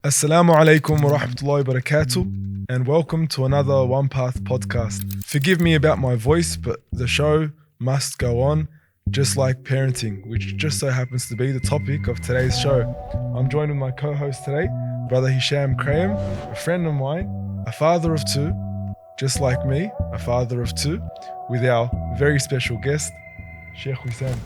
Assalamu alaikum wa rahmatullahi wa barakatuh, and welcome to another OnePath podcast. Forgive me about my voice, but the show must go on, just like parenting, which just so happens to be the topic of today's show. I'm joined with my co-host today, Brother Hisham Krayem, a friend of mine, a father of two, just like me, a father of two, with our very special guest, Shaykh Wesam.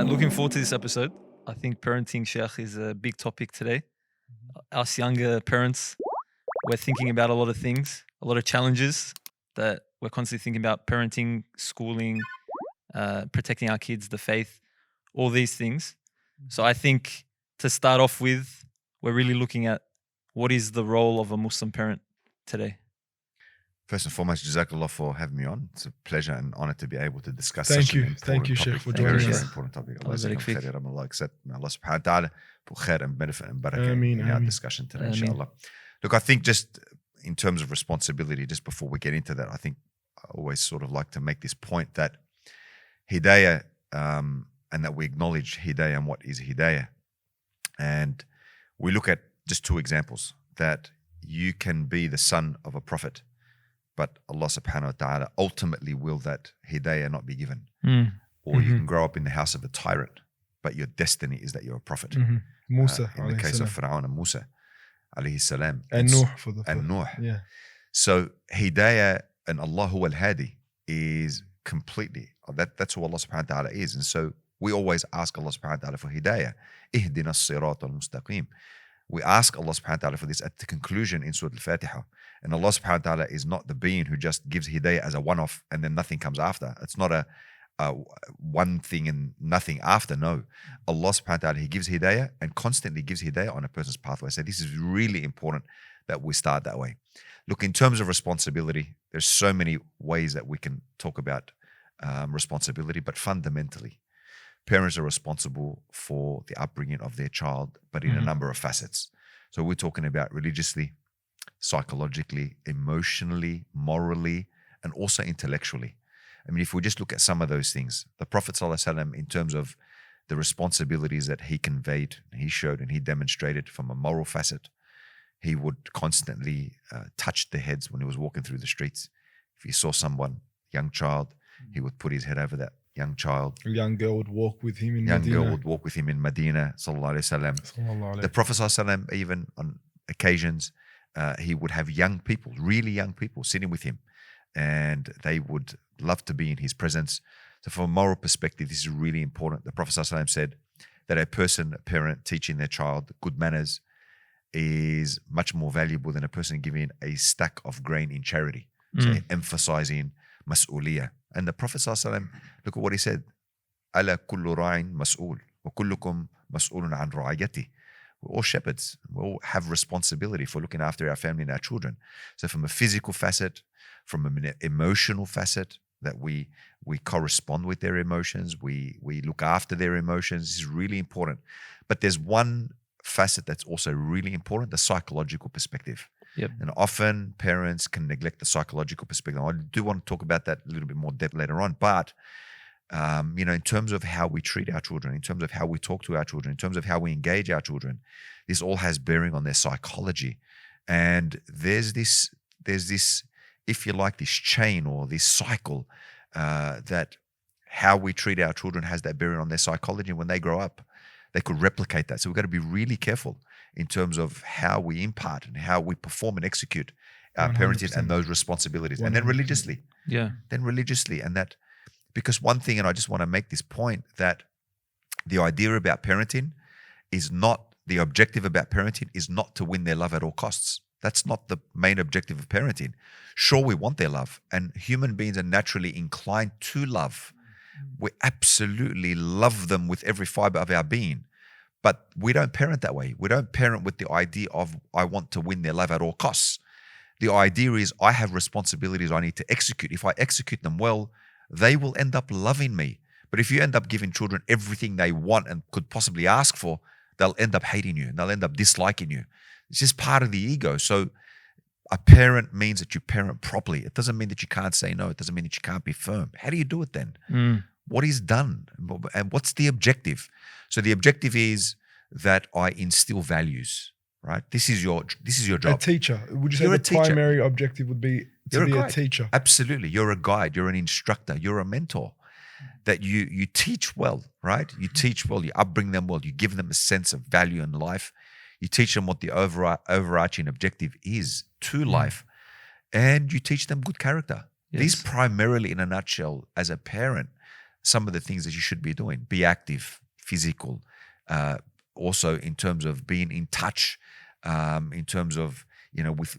Looking forward to this episode. I think parenting, Sheikh, is a big topic today. Us younger parents, we're thinking about a lot of things, a lot of challenges that we're constantly thinking about: parenting, schooling, protecting our kids, the faith, all these things. So I think to start off with, we're really looking at what is the role of a Muslim parent today. First and foremost, Jazakallah for having me on. It's a pleasure and honor to be able to discuss Thank you, topic. Sheikh, for Very, joining very us. important topic. Allah Allah accept Allah subhanahu wa ta'ala for khair and benefit and barakah in our discussion today, inshallah. Look, I think just in terms of responsibility, just before we get into that, I think I always sort of like to make this point that hidayah, and that we acknowledge hidayah and what is hidayah. And we look at just two examples, that you can be the son of a prophet, but Allah subhanahu wa ta'ala ultimately will that hidayah not be given. Or you can grow up in the house of a tyrant, but your destiny is that you're a prophet. Musa, in the case of Fir'aun and Musa, alayhi salam. And Nuh for the and Nuh. Yeah. So hidayah and Allahu al-Hadi is completely, that's who Allah subhanahu wa ta'ala is. And so we always ask Allah subhanahu wa ta'ala for hidayah. Ihdina as-sirat al-mustaqim. We ask Allah subhanahu wa ta'ala for this at the conclusion in Surah Al-Fatiha. And Allah subhanahu wa ta'ala is not the being who just gives hidayah as a one-off and then nothing comes after. It's not a one thing and nothing after. No. Allah subhanahu wa ta'ala, He gives hidayah and constantly gives hidayah on a person's pathway. So this is really important that we start that way. Look, in terms of responsibility, there's so many ways that we can talk about responsibility, but fundamentally, parents are responsible for the upbringing of their child, but in a number of facets. So we're talking about religiously, psychologically, emotionally, morally, and also intellectually. I mean, if we just look at some of those things, the Prophet ﷺ, in terms of the responsibilities that he conveyed, he showed and he demonstrated from a moral facet, he would constantly touch the heads when he was walking through the streets. If he saw someone, young child, he would put his head over that young child. A young girl would walk with him in Medina. Young girl would walk with him in Medina, sallallahu alayhi wasallam. The Prophet ﷺ, even on occasions, he would have young people, really young people, sitting with him, and they would love to be in his presence. So from a moral perspective, this is really important. The Prophet ﷺ said that a parent teaching their child good manners is much more valuable than a person giving a stack of grain in charity. So emphasizing mas'uliyah. And the Prophet ﷺ, look at what he said. Ala kullu ra'in mas'ul, wa kullukum mas'ulun an ra'ayati. We're all shepherds. We all have responsibility for looking after our family and our children. So from a physical facet, from an emotional facet, that we correspond with their emotions, we look after their emotions. This is really important. But there's one facet that's also really important, the psychological perspective. Yep. And often parents can neglect the psychological perspective. I do want to talk about that a little bit more depth later on. But, in terms of how we treat our children, in terms of how we talk to our children, in terms of how we engage our children, this all has bearing on their psychology. And there's this, if you like, this chain or this cycle that how we treat our children has that bearing on their psychology. And when they grow up, they could replicate that. So we've got to be really careful in terms of how we impart and how we perform and execute our 100%. Parenting and those responsibilities. 100%. And then religiously. Yeah. And that, because one thing, and I just want to make this point, that the idea about parenting is not, the objective about parenting is not to win their love at all costs. That's not the main objective of parenting. Sure, we want their love, and human beings are naturally inclined to love. We absolutely love them with every fiber of our being, but we don't parent that way. We don't parent with the idea of, I want to win their love at all costs. The idea is, I have responsibilities I need to execute. If I execute them well, they will end up loving me. But if you end up giving children everything they want and could possibly ask for, they'll end up hating you and they'll end up disliking you. It's just part of the ego. So a parent means that you parent properly. It doesn't mean that you can't say no. It doesn't mean that you can't be firm. How do you do it then? What is done? And what's the objective? So the objective is that I instill values, right? This is your job. A teacher. Would you say You're the a teacher. primary objective would be to be a teacher? Absolutely. You're a guide. You're an instructor. You're a mentor. That you teach well, right? You teach well. You upbring them well. You give them a sense of value in life. You teach them what the overarching objective is to life. And you teach them good character. Yes. These primarily, in a nutshell, as a parent, some of the things that you should be doing. Be active, physical, also in terms of being in touch, in terms of,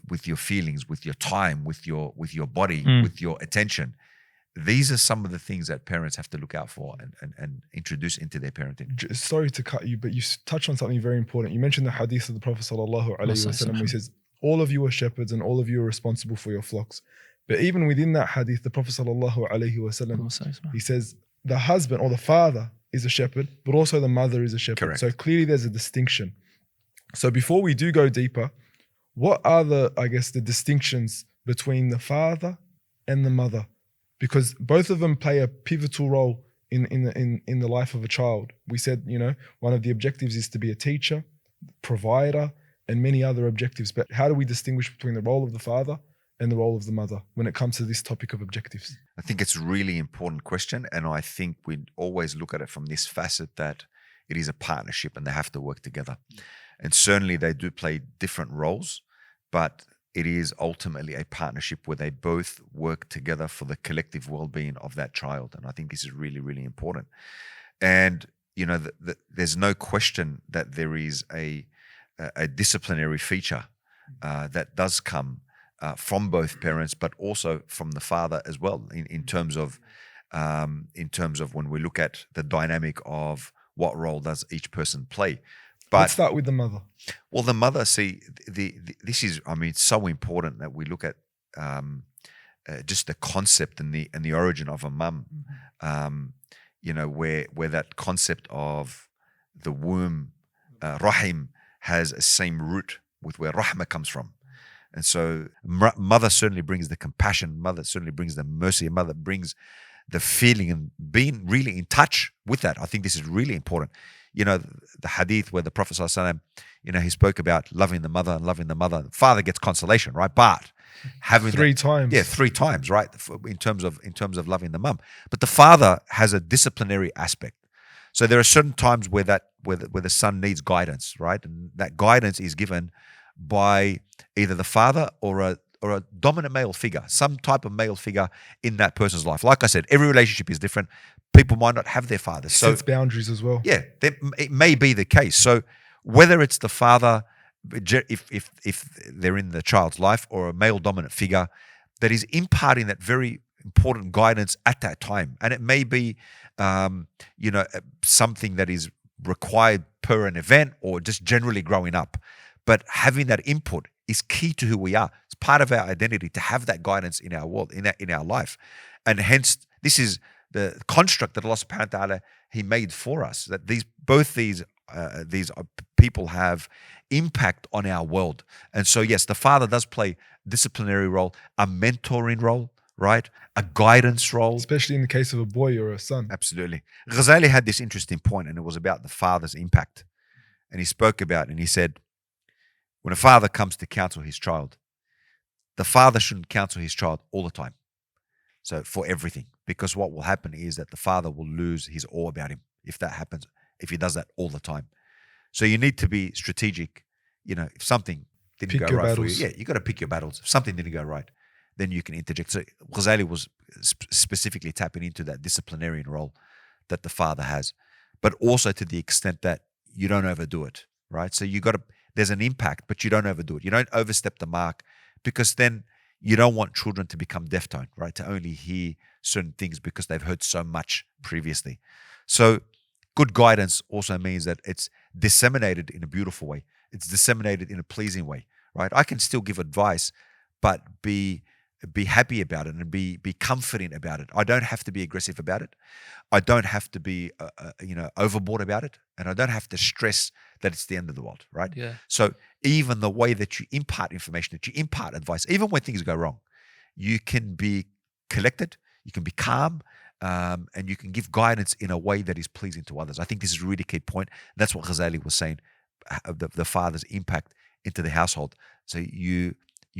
with your feelings, with your time, with your body, with your attention. These are some of the things that parents have to look out for and introduce into their parenting. Sorry to cut you, but you touched on something very important. You mentioned the hadith of the Prophet sallallahu alaihi wasallam, where he says, all of you are shepherds and all of you are responsible for your flocks. But even within that hadith, the Prophet sallallahu alaihi wasallam, he says the husband or the father is a shepherd, but also the mother is a shepherd. Correct. So clearly there's a distinction. So before we do go deeper, what are the distinctions between the father and the mother? Because both of them play a pivotal role in the life of a child. We said, one of the objectives is to be a teacher, provider, and many other objectives. But how do we distinguish between the role of the father and the role of the mother when it comes to this topic of objectives? I think it's a really important question. And I think we always look at it from this facet that it is a partnership and they have to work together. And certainly they do play different roles, but it is ultimately a partnership where they both work together for the collective well-being of that child. And I think this is really, really important. And, there's no question that there is a disciplinary feature that does come from both parents, but also from the father as well, in terms of when we look at the dynamic of what role does each person play. But let's start with the mother. Well, the mother, see, this is, it's so important that we look at just the concept and the origin of a mum. Where that concept of the womb, rahim, has a same root with where rahma comes from. And so mother certainly brings the compassion, mother certainly brings the mercy, mother brings the feeling and being really in touch with that. I think this is really important. The hadith where the Prophet ﷺ, he spoke about loving the mother and loving the mother. The father gets consolation, right? But having three times. Yeah, 3 times, right? In terms of loving the mum. But the father has a disciplinary aspect. So there are certain times where the son needs guidance, right? And that guidance is given by either the father or a dominant male figure, some type of male figure in that person's life. Like I said, every relationship is different. People might not have their fathers. So sets boundaries as well. Yeah, it may be the case. So whether it's the father, if they're in the child's life, or a male dominant figure that is imparting that very important guidance at that time, and it may be something that is required per an event or just generally growing up, but having that input is key to who we are. It's part of our identity to have that guidance in our world, in our life, and hence this is the construct that Allah Subhanahu wa Taala He made for us. That both these people have impact on our world, and so yes, the father does play a disciplinary role, a mentoring role, right? A guidance role, especially in the case of a boy or a son. Absolutely. Ghazali had this interesting point, and it was about the father's impact, and he spoke about, and he said, when a father comes to counsel his child, the father shouldn't counsel his child all the time. So for everything, because what will happen is that the father will lose his awe about him if that happens, if he does that all the time. So you need to be strategic. If something didn't go right for you, you got to pick your battles. If something didn't go right, then you can interject. So Ghazali was specifically tapping into that disciplinarian role that the father has, but also to the extent that you don't overdo it, right? So there's an impact, but you don't overdo it. You don't overstep the mark, because then you don't want children to become deaf-toned, right? To only hear certain things because they've heard so much previously. So good guidance also means that it's disseminated in a beautiful way. It's disseminated in a pleasing way, right? I can still give advice, but be be happy about it and be comforting about it. I don't have to be aggressive about it. I don't have to be overboard about it, and I don't have to stress that it's the end of the world, right? Yeah. So even the way that you impart information, that you impart advice, even when things go wrong, you can be collected, you can be calm, and you can give guidance in a way that is pleasing to others. I think this is a really key point. That's what Ghazali was saying, the father's impact into the household. So you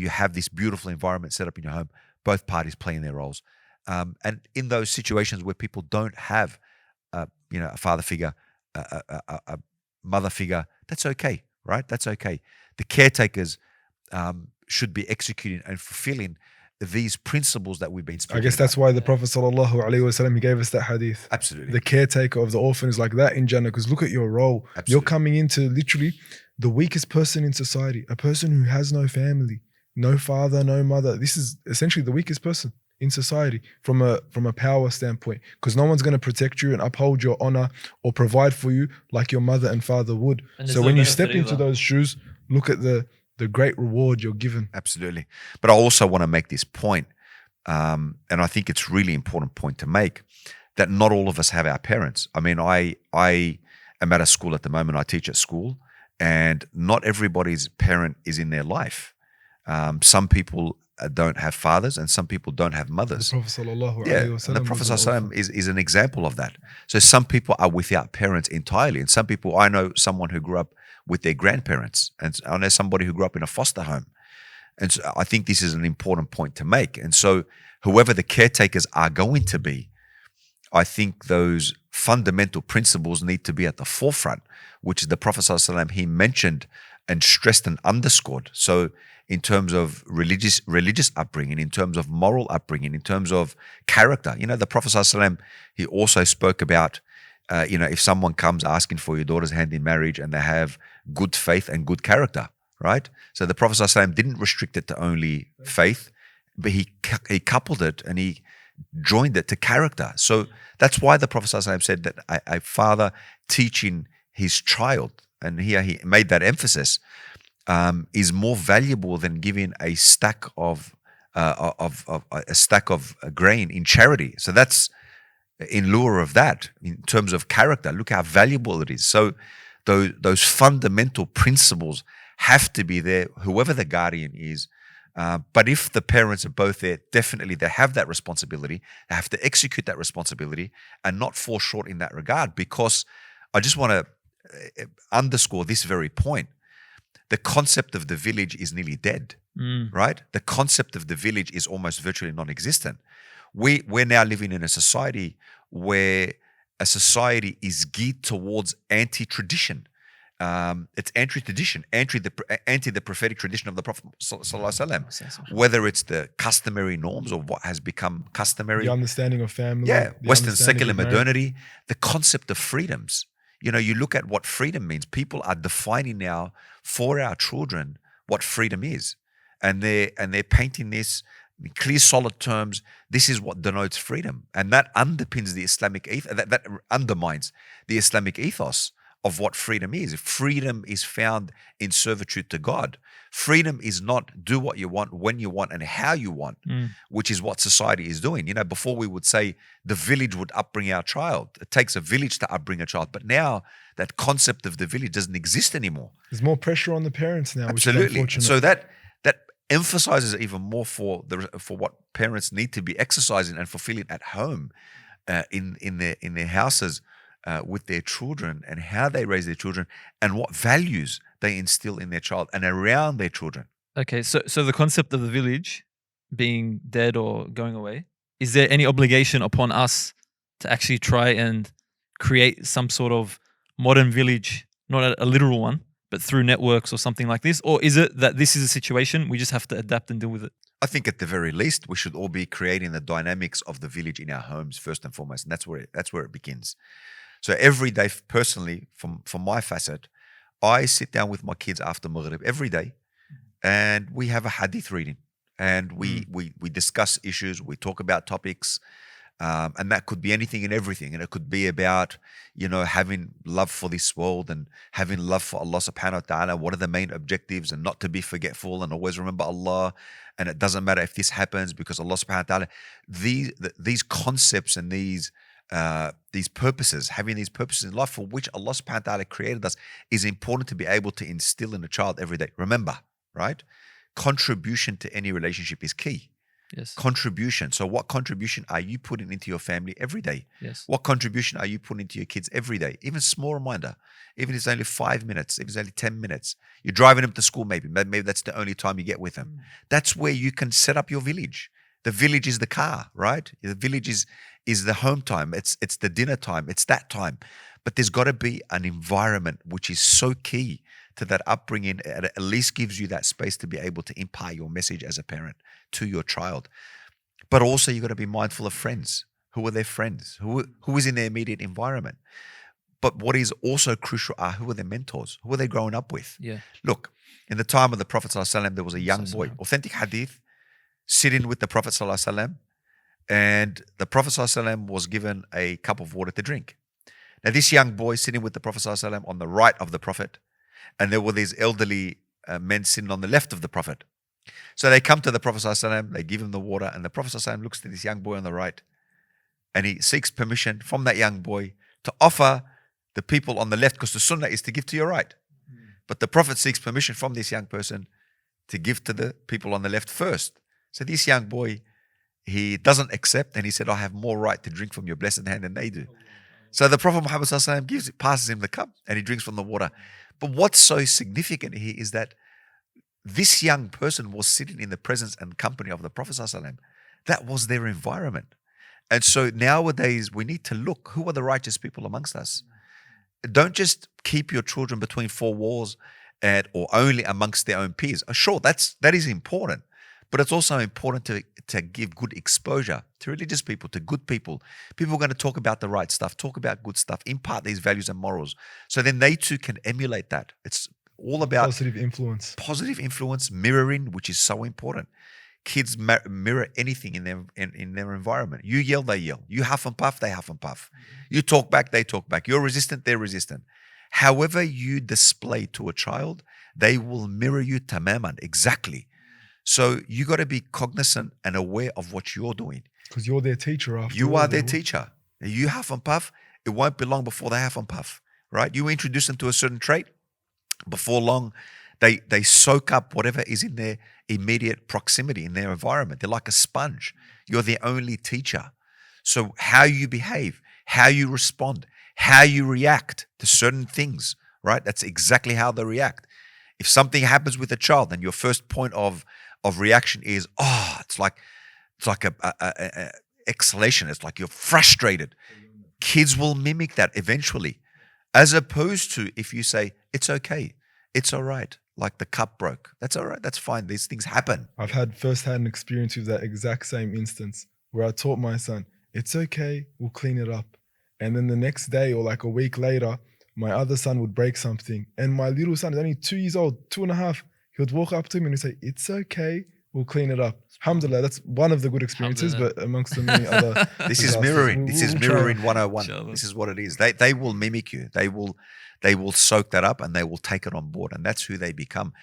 have this beautiful environment set up in your home, both parties playing their roles. And in those situations where people don't have a father figure, a mother figure, that's okay, right? That's okay. The caretakers should be executing and fulfilling these principles that we've been speaking I guess that's about. why the Prophet ﷺ, he gave us that hadith. Absolutely. The caretaker of the orphan is like that in Jannah, because look at your role. Absolutely. You're coming into literally the weakest person in society, a person who has no family, no father, no mother. This is essentially the weakest person in society from a power standpoint, because no one's going to protect you and uphold your honor or provide for you like your mother and father would. And So there's when no you benefit step into either. those shoes, look at the great reward you're given. Absolutely. But I also want to make this point, and I think it's a really important point to make, that not all of us have our parents. I mean, I am at a school at the moment. I teach at school, and not everybody's parent is in their life. Some people don't have fathers, and some people don't have mothers. The Prophet sallallahu Yeah, alaihi and wasallam the was Prophet an ﷺ orphan. is an example of that. So some people are without parents entirely, and some people, I know someone who grew up with their grandparents, and I know somebody who grew up in a foster home. And so I think this is an important point to make. And so whoever the caretakers are going to be, I think those fundamental principles need to be at the forefront, which the Prophet ﷺ, he mentioned and stressed and underscored. So in terms of religious upbringing, in terms of moral upbringing, in terms of character, the Prophet ﷺ, he also spoke about, if someone comes asking for your daughter's hand in marriage and they have good faith and good character, right? So the Prophet ﷺ didn't restrict it to only faith, but he coupled it and he joined it to character. So that's why the Prophet ﷺ said that a father teaching his child, and here he made that emphasis, is more valuable than giving a stack of grain in charity. So that's in lieu of that, in terms of character. Look how valuable it is. So those fundamental principles have to be there, whoever the guardian is. But if the parents are both there, definitely they have that responsibility. They have to execute that responsibility and not fall short in that regard, because I just want to underscore this very point. The concept of the village is nearly dead, right? The concept of the village is almost virtually non-existent. We're now living in a society where a society is geared towards anti-tradition. It's anti-tradition, anti the prophetic tradition of the Prophet ﷺ, whether it's the customary norms or what has become customary. The understanding of family. Yeah, the Western understanding secular of marriage. modernity, the concept of freedoms. You look at what freedom means. People are defining now for our children what freedom is, and they're painting this in clear, solid terms. This is what denotes freedom, and that underpins the Islamic ethos. That undermines the Islamic ethos of what freedom is. Freedom is found in servitude to God. Freedom is not do what you want, when you want, and how you want, which is what society is doing. Before we would say the village would upbring our child. It takes a village to upbring a child. But now that concept of the village doesn't exist anymore. There's more pressure on the parents now, which is Absolutely. unfortunate. So that emphasizes even more for what parents need to be exercising and fulfilling at home, in their houses, with their children, and how they raise their children, and what values they instill in their child and around their children. Okay, so the concept of the village being dead or going away, is there any obligation upon us to actually try and create some sort of modern village, not a literal one, but through networks or something like this? Or is it that this is a situation, we just have to adapt and deal with it? I think at the very least, we should all be creating the dynamics of the village in our homes first and foremost, and that's where it begins. So every day, personally, from my facet, I sit down with my kids after Maghrib every day, and we have a hadith reading, and we discuss issues, we talk about topics, And that could be anything and everything. And it could be about, having love for this world and having love for Allah subhanahu wa ta'ala. What are the main objectives? And not to be forgetful and always remember Allah. And it doesn't matter if this happens because Allah subhanahu wa ta'ala. These concepts and these purposes, having these purposes in life for which Allah subhanahu wa ta'ala created us, is important to be able to instill in a child every day. Remember, right? Contribution to any relationship is key. Yes. Contribution. So what contribution are you putting into your family every day? Yes. What contribution are you putting into your kids every day? Even small reminder, even if it's only 5 minutes, if it's only 10 minutes, you're driving them to school, maybe that's the only time you get with them. That's where you can set up your village. The village is the car, right? The village is the home time. It's the dinner time. It's that time. But there's got to be an environment which is so key to that upbringing. It at least gives you that space to be able to impart your message as a parent to your child. But also you've got to be mindful of friends. Who are their friends? Who is in their immediate environment? But what is also crucial are who are their mentors? Who are they growing up with? Yeah. Look, in the time of the Prophet ﷺ, there was a young boy, authentic hadith, sitting with the Prophet ﷺ, and the Prophet ﷺ was given a cup of water to drink. Now, this young boy sitting with the Prophet ﷺ on the right of the Prophet, and there were these elderly men sitting on the left of the Prophet. So they come to the Prophet ﷺ, they give him the water, and the Prophet ﷺ looks to this young boy on the right, and he seeks permission from that young boy to offer the people on the left, because the sunnah is to give to your right. But the Prophet seeks permission from this young person to give to the people on the left first. So this young boy, he doesn't accept, and he said, I have more right to drink from your blessed hand than they do. So the Prophet Muhammad ﷺ passes him the cup, and he drinks from the water. But what's so significant here is that this young person was sitting in the presence and company of the Prophet ﷺ. That was their environment. And so nowadays we need to look, who are the righteous people amongst us? Don't just keep your children between four walls or only amongst their own peers. Sure, that is important. But it's also important to give good exposure to religious people, to good people. People are going to talk about the right stuff, talk about good stuff, impart these values and morals. So then they too can emulate that. It's all about Positive influence. Positive influence, mirroring, which is so important. Kids mirror anything in their environment. You yell, they yell. You huff and puff, they huff and puff. You talk back, they talk back. You're resistant, they're resistant. However you display to a child, they will mirror you tamaman, exactly. So you got to be cognizant and aware of what you're doing. Because you're their teacher after all. You are their teacher. You huff and puff, it won't be long before they huff and puff, right? You introduce them to a certain trait, before long, they soak up whatever is in their immediate proximity, in their environment. They're like a sponge. You're their only teacher. So how you behave, how you respond, how you react to certain things, right? That's exactly how they react. If something happens with a child, then your first point of reaction is, it's like a escalation. It's like you're frustrated. Kids will mimic that eventually, as opposed to if you say, it's okay, it's all right, like the cup broke. That's all right, that's fine. These things happen. I've had first-hand experience with that exact same instance where I taught my son, it's okay, we'll clean it up. And then the next day or like a week later, my other son would break something. And my little son is only 2 years old, 2.5. He would walk up to him and he'd say, it's okay, we'll clean it up. Alhamdulillah, that's one of the good experiences, but amongst the many other... This is mirroring. This is mirroring 101. This is what it is. They will mimic you. They will soak that up and they will take it on board. And that's who they become.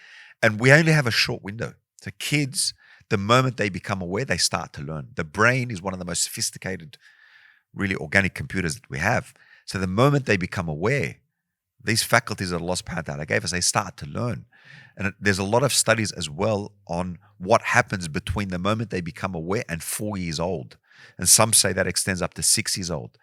And we only have a short window. So kids, the moment they become aware, they start to learn. The brain is one of the most sophisticated, really organic computers that we have. So the moment they become aware, these faculties that Allah subhanahu wa ta'ala gave us, they start to learn. And there's a lot of studies as well on what happens between the moment they become aware and 4 years old. And some say that extends up to 6 years old.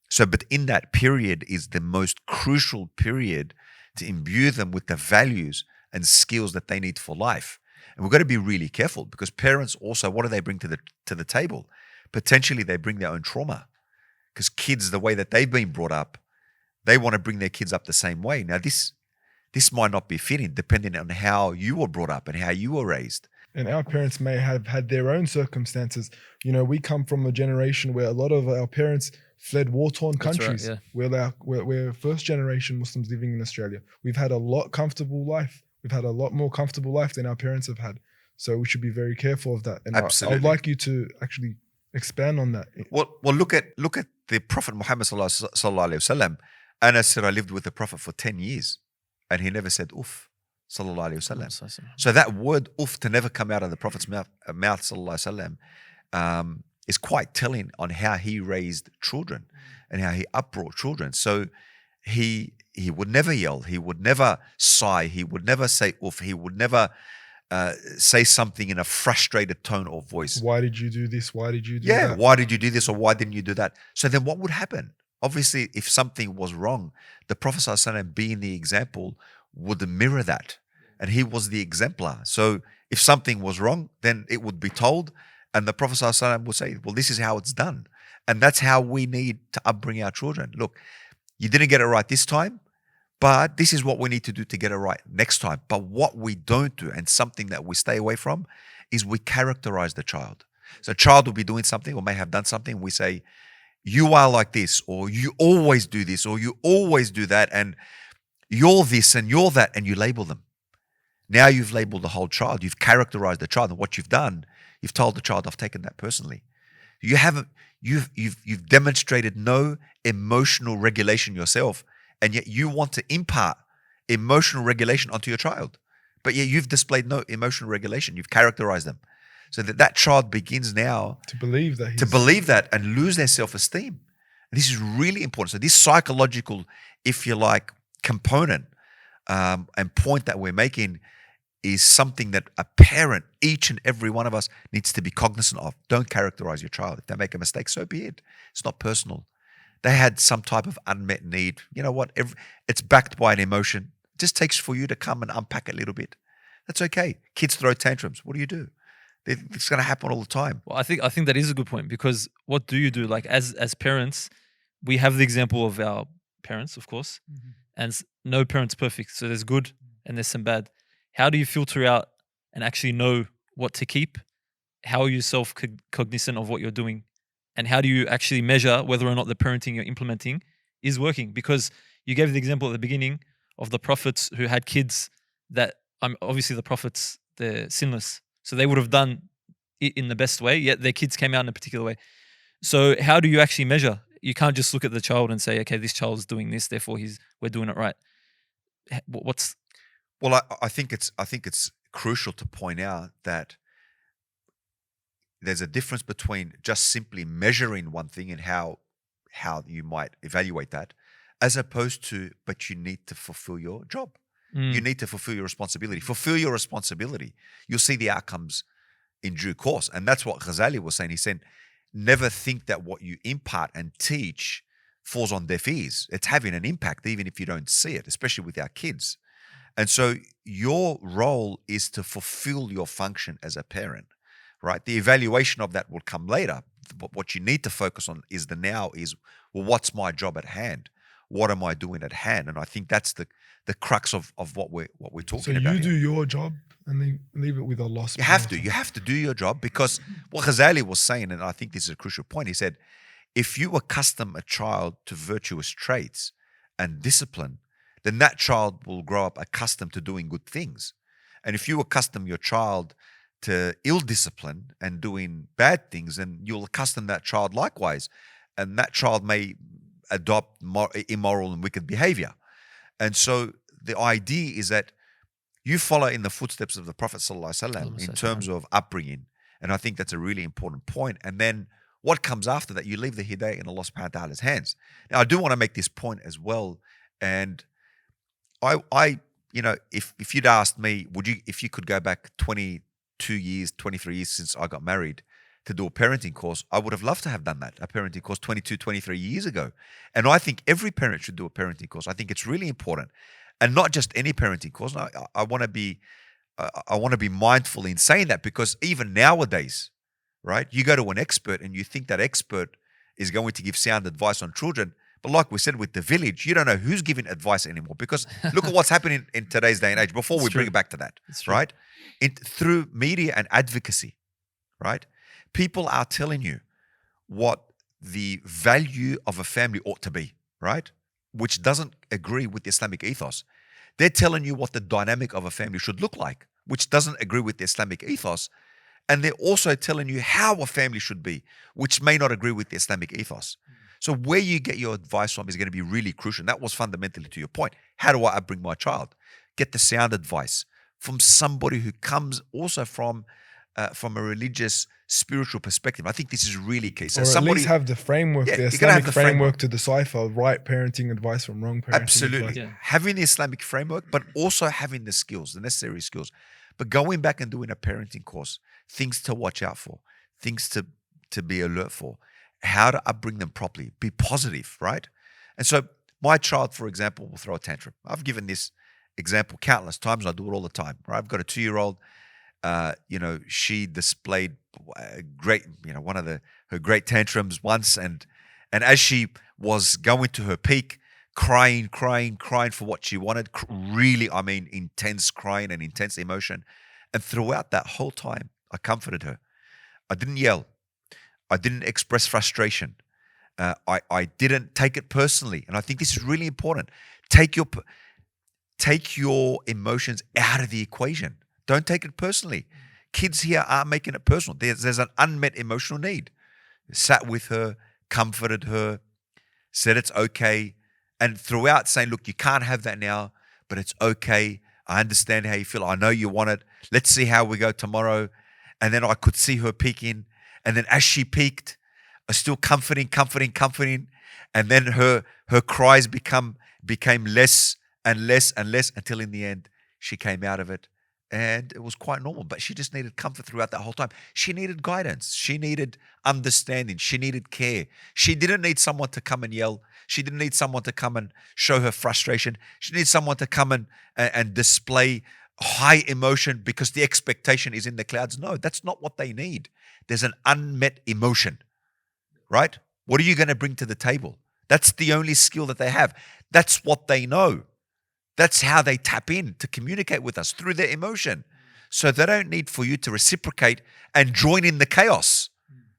So, but in that period is the most crucial period to imbue them with the values and skills that they need for life. And we've got to be really careful because parents also, what do they bring to the table? Potentially they bring their own trauma because kids, the way that they've been brought up, they want to bring their kids up the same way. Now, this might not be fitting depending on how you were brought up and how you were raised. And our parents may have had their own circumstances. You know, we come from a generation where a lot of our parents fled war-torn countries. Right, yeah. We're first-generation Muslims living in Australia. We've had a lot comfortable life. We've had a lot more comfortable life than our parents have had. So we should be very careful of that. And Absolutely. I'd like you to actually Expand on that. Well, look at the Prophet Muhammad sallallahu alaihi wasallam. Anas said, I lived with the Prophet for 10 years, and he never said uff, sallallahu alaihi wasallam. So that word uff to never come out of the Prophet's mouth sallallahu alaihi wasallam, is quite telling on how he raised children and how he upbrought children. So he would never yell, he would never sigh, he would never say uff, he would never say something in a frustrated tone or voice. Why did you do this? Why did you do that? Yeah, why did you do this or why didn't you do that? So then what would happen? Obviously, if something was wrong, the Prophet ﷺ, being the example, would mirror that. And he was the exemplar. So if something was wrong, then it would be told. And the Prophet ﷺ would say, well, this is how it's done. And that's how we need to upbring our children. Look, you didn't get it right this time, but this is what we need to do to get it right next time. But what we don't do, and something that we stay away from, is we characterize the child. So a child will be doing something or may have done something. We say, you are like this, or you always do this, or you always do that, and you're this and you're that, and you label them. Now you've labeled the whole child. You've characterized the child, and what you've done, you've told the child, I've taken that personally. You haven't. You've demonstrated no emotional regulation yourself, and yet you want to impart emotional regulation onto your child. But yet you've displayed no emotional regulation. You've characterized them. So that child begins now to believe that and lose their self-esteem. And this is really important. So this psychological, if you like, component and point that we're making is something that a parent, each and every one of us, needs to be cognizant of. Don't characterize your child. If they make a mistake, so be it. It's not personal. They had some type of unmet need. You know what? It's backed by an emotion. It just takes for you to come and unpack it a little bit. That's okay. Kids throw tantrums. What do you do? It's going to happen all the time. Well, I think that is a good point, because what do you do? Like as parents, we have the example of our parents, of course, and no parent's perfect. So there's good and there's some bad. How do you filter out and actually know what to keep? How are you self-cognizant of what you're doing? And how do you actually measure whether or not the parenting you're implementing is working? Because you gave the example at the beginning of the prophets who had kids that, obviously the prophets, they're sinless. So they would have done it in the best way, yet their kids came out in a particular way. So how do you actually measure? You can't just look at the child and say, okay, this child's doing this, therefore we're doing it right. Well, I think it's crucial to point out that there's a difference between just simply measuring one thing and how you might evaluate that, as opposed to, but you need to fulfill your job. You need to fulfill your responsibility. Fulfill your responsibility. You'll see the outcomes in due course. And that's what Ghazali was saying. He said, never think that what you impart and teach falls on deaf ears. It's having an impact, even if you don't see it, especially with our kids. And so your role is to fulfill your function as a parent, right? The evaluation of that will come later. But what you need to focus on is well, what's my job at hand? What am I doing at hand? And I think that's the crux of what we're talking about. So you do your job and leave it with Allah. You have to do your job, because what Ghazali was saying, and I think this is a crucial point, he said, if you accustom a child to virtuous traits and discipline, then that child will grow up accustomed to doing good things. And if you accustom your child to ill discipline and doing bad things, then you'll accustom that child likewise. And that child may adopt more immoral and wicked behavior. And so the idea is that you follow in the footsteps of the Prophet ﷺ in terms of upbringing. And I think that's a really important point. And then what comes after that, you leave the hidayah in Allah subhanahu wa ta'ala's hands. Now, I do want to make this point as well. And I if you'd asked me, if you could go back 22 years, 23 years since I got married to do a parenting course, I would have loved to have done that, a parenting course 22, 23 years ago. And I think every parent should do a parenting course. I think it's really important. And not just any parenting course. I want to be mindful in saying that, because even nowadays, right, you go to an expert and you think that expert is going to give sound advice on children. But like we said with the village, you don't know who's giving advice anymore, because look at what's happening in today's day and age. Before we bring it back to that, right? Through media and advocacy, right? People are telling you what the value of a family ought to be, right? Which doesn't agree with the Islamic ethos. They're telling you what the dynamic of a family should look like, which doesn't agree with the Islamic ethos. And they're also telling you how a family should be, which may not agree with the Islamic ethos. So where you get your advice from is going to be really crucial. And that was fundamentally to your point. How do I upbring my child? Get the sound advice from somebody who comes also from a religious, spiritual perspective. I think this is really key. So or at least have the framework, Yeah, the you're gonna have Islamic the framework to decipher right parenting advice from wrong parenting absolutely advice. Yeah. having the Islamic framework, but also having the skills, the necessary skills. But going back and doing a parenting course, things to watch out for, things to be alert for, how to upbring them properly, be positive, right? And so my child, for example, will throw a tantrum. I've given this example countless times. I do it all the time, right? I've got a 2-year-old. She displayed one of her great tantrums once, and as she was going to her peak, crying for what she wanted, really, I mean, intense crying and intense emotion. And throughout that whole time, I comforted her. I didn't yell. I didn't express frustration. I didn't take it personally. And I think this is really important. Take your emotions out of the equation. Don't take it personally. Kids here aren't making it personal. There's an unmet emotional need. Sat with her, comforted her, said it's okay. And throughout saying, look, you can't have that now, but it's okay. I understand how you feel. I know you want it. Let's see how we go tomorrow. And then I could see her peaking. And then as she peaked, I was still comforting. And then her cries became less and less until in the end, she came out of it. And it was quite normal, but she just needed comfort throughout that whole time. She needed guidance. She needed understanding. She needed care. She didn't need someone to come and yell. She didn't need someone to come and show her frustration. She needs someone to come and display high emotion because the expectation is in the clouds. No, that's not what they need. There's an unmet emotion, right? What are you going to bring to the table? That's the only skill that they have. That's what they know. That's how they tap in to communicate with us, through their emotion. So they don't need for you to reciprocate and join in the chaos.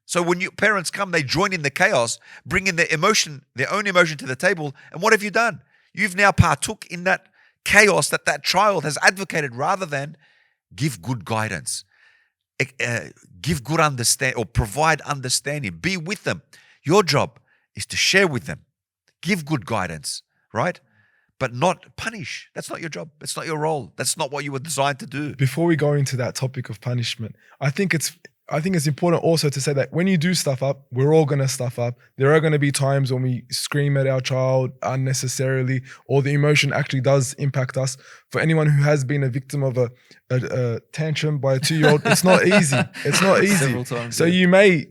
So when your parents come, they join in the chaos, bring in their own emotion to the table. And what have you done? You've now partook in that chaos that child has advocated, rather than give good guidance, give good understanding, or provide understanding, be with them. Your job is to share with them, give good guidance, right? But not punish. That's not your job. That's not your role. That's not what you were designed to do. Before we go into that topic of punishment, I think it's important also to say that when you do stuff up, we're all going to stuff up. There are going to be times when we scream at our child unnecessarily, or the emotion actually does impact us. For anyone who has been a victim of a tantrum by a 2-year-old, it's not easy. It's not easy. Several times, so yeah. you may,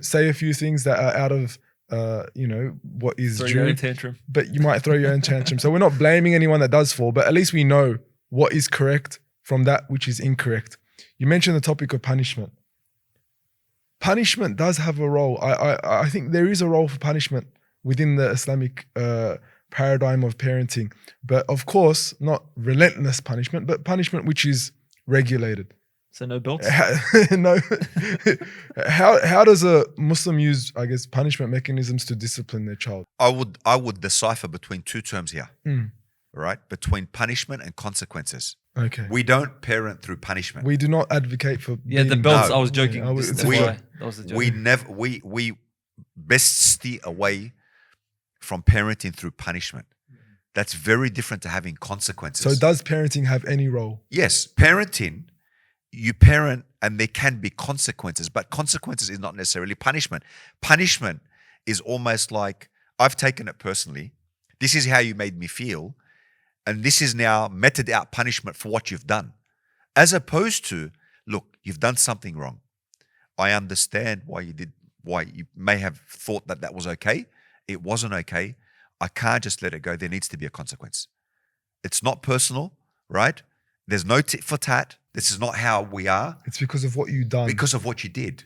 say a few things that are out of what is Throw due, your own tantrum. but you might throw your own tantrum. So we're not blaming anyone that does fall, but at least we know what is correct from that which is incorrect. You mentioned the topic of punishment. Punishment does have a role. I think there is a role for punishment within the Islamic paradigm of parenting, but of course not relentless punishment, but punishment which is regulated. So no belts? No. How does a Muslim use, I guess, punishment mechanisms to discipline their child? I would decipher between two terms here, right? Between punishment and consequences. Okay. We don't parent through punishment. We do not advocate for Yeah, the beating- belts. No. I was joking. Yeah, This is it's why. fine. That was the joke. We best steer away from parenting through punishment. That's very different to having consequences. So does parenting have any role? Yes, parenting, you parent and there can be consequences, but consequences is not necessarily punishment. Punishment is almost like, I've taken it personally. This is how you made me feel. And this is now meted out punishment for what you've done. As opposed to, look, you've done something wrong. I understand why you may have thought that was okay. It wasn't okay. I can't just let it go. There needs to be a consequence. It's not personal, right? There's no tit for tat. This is not how we are. It's because of what you've done. Because of what you did.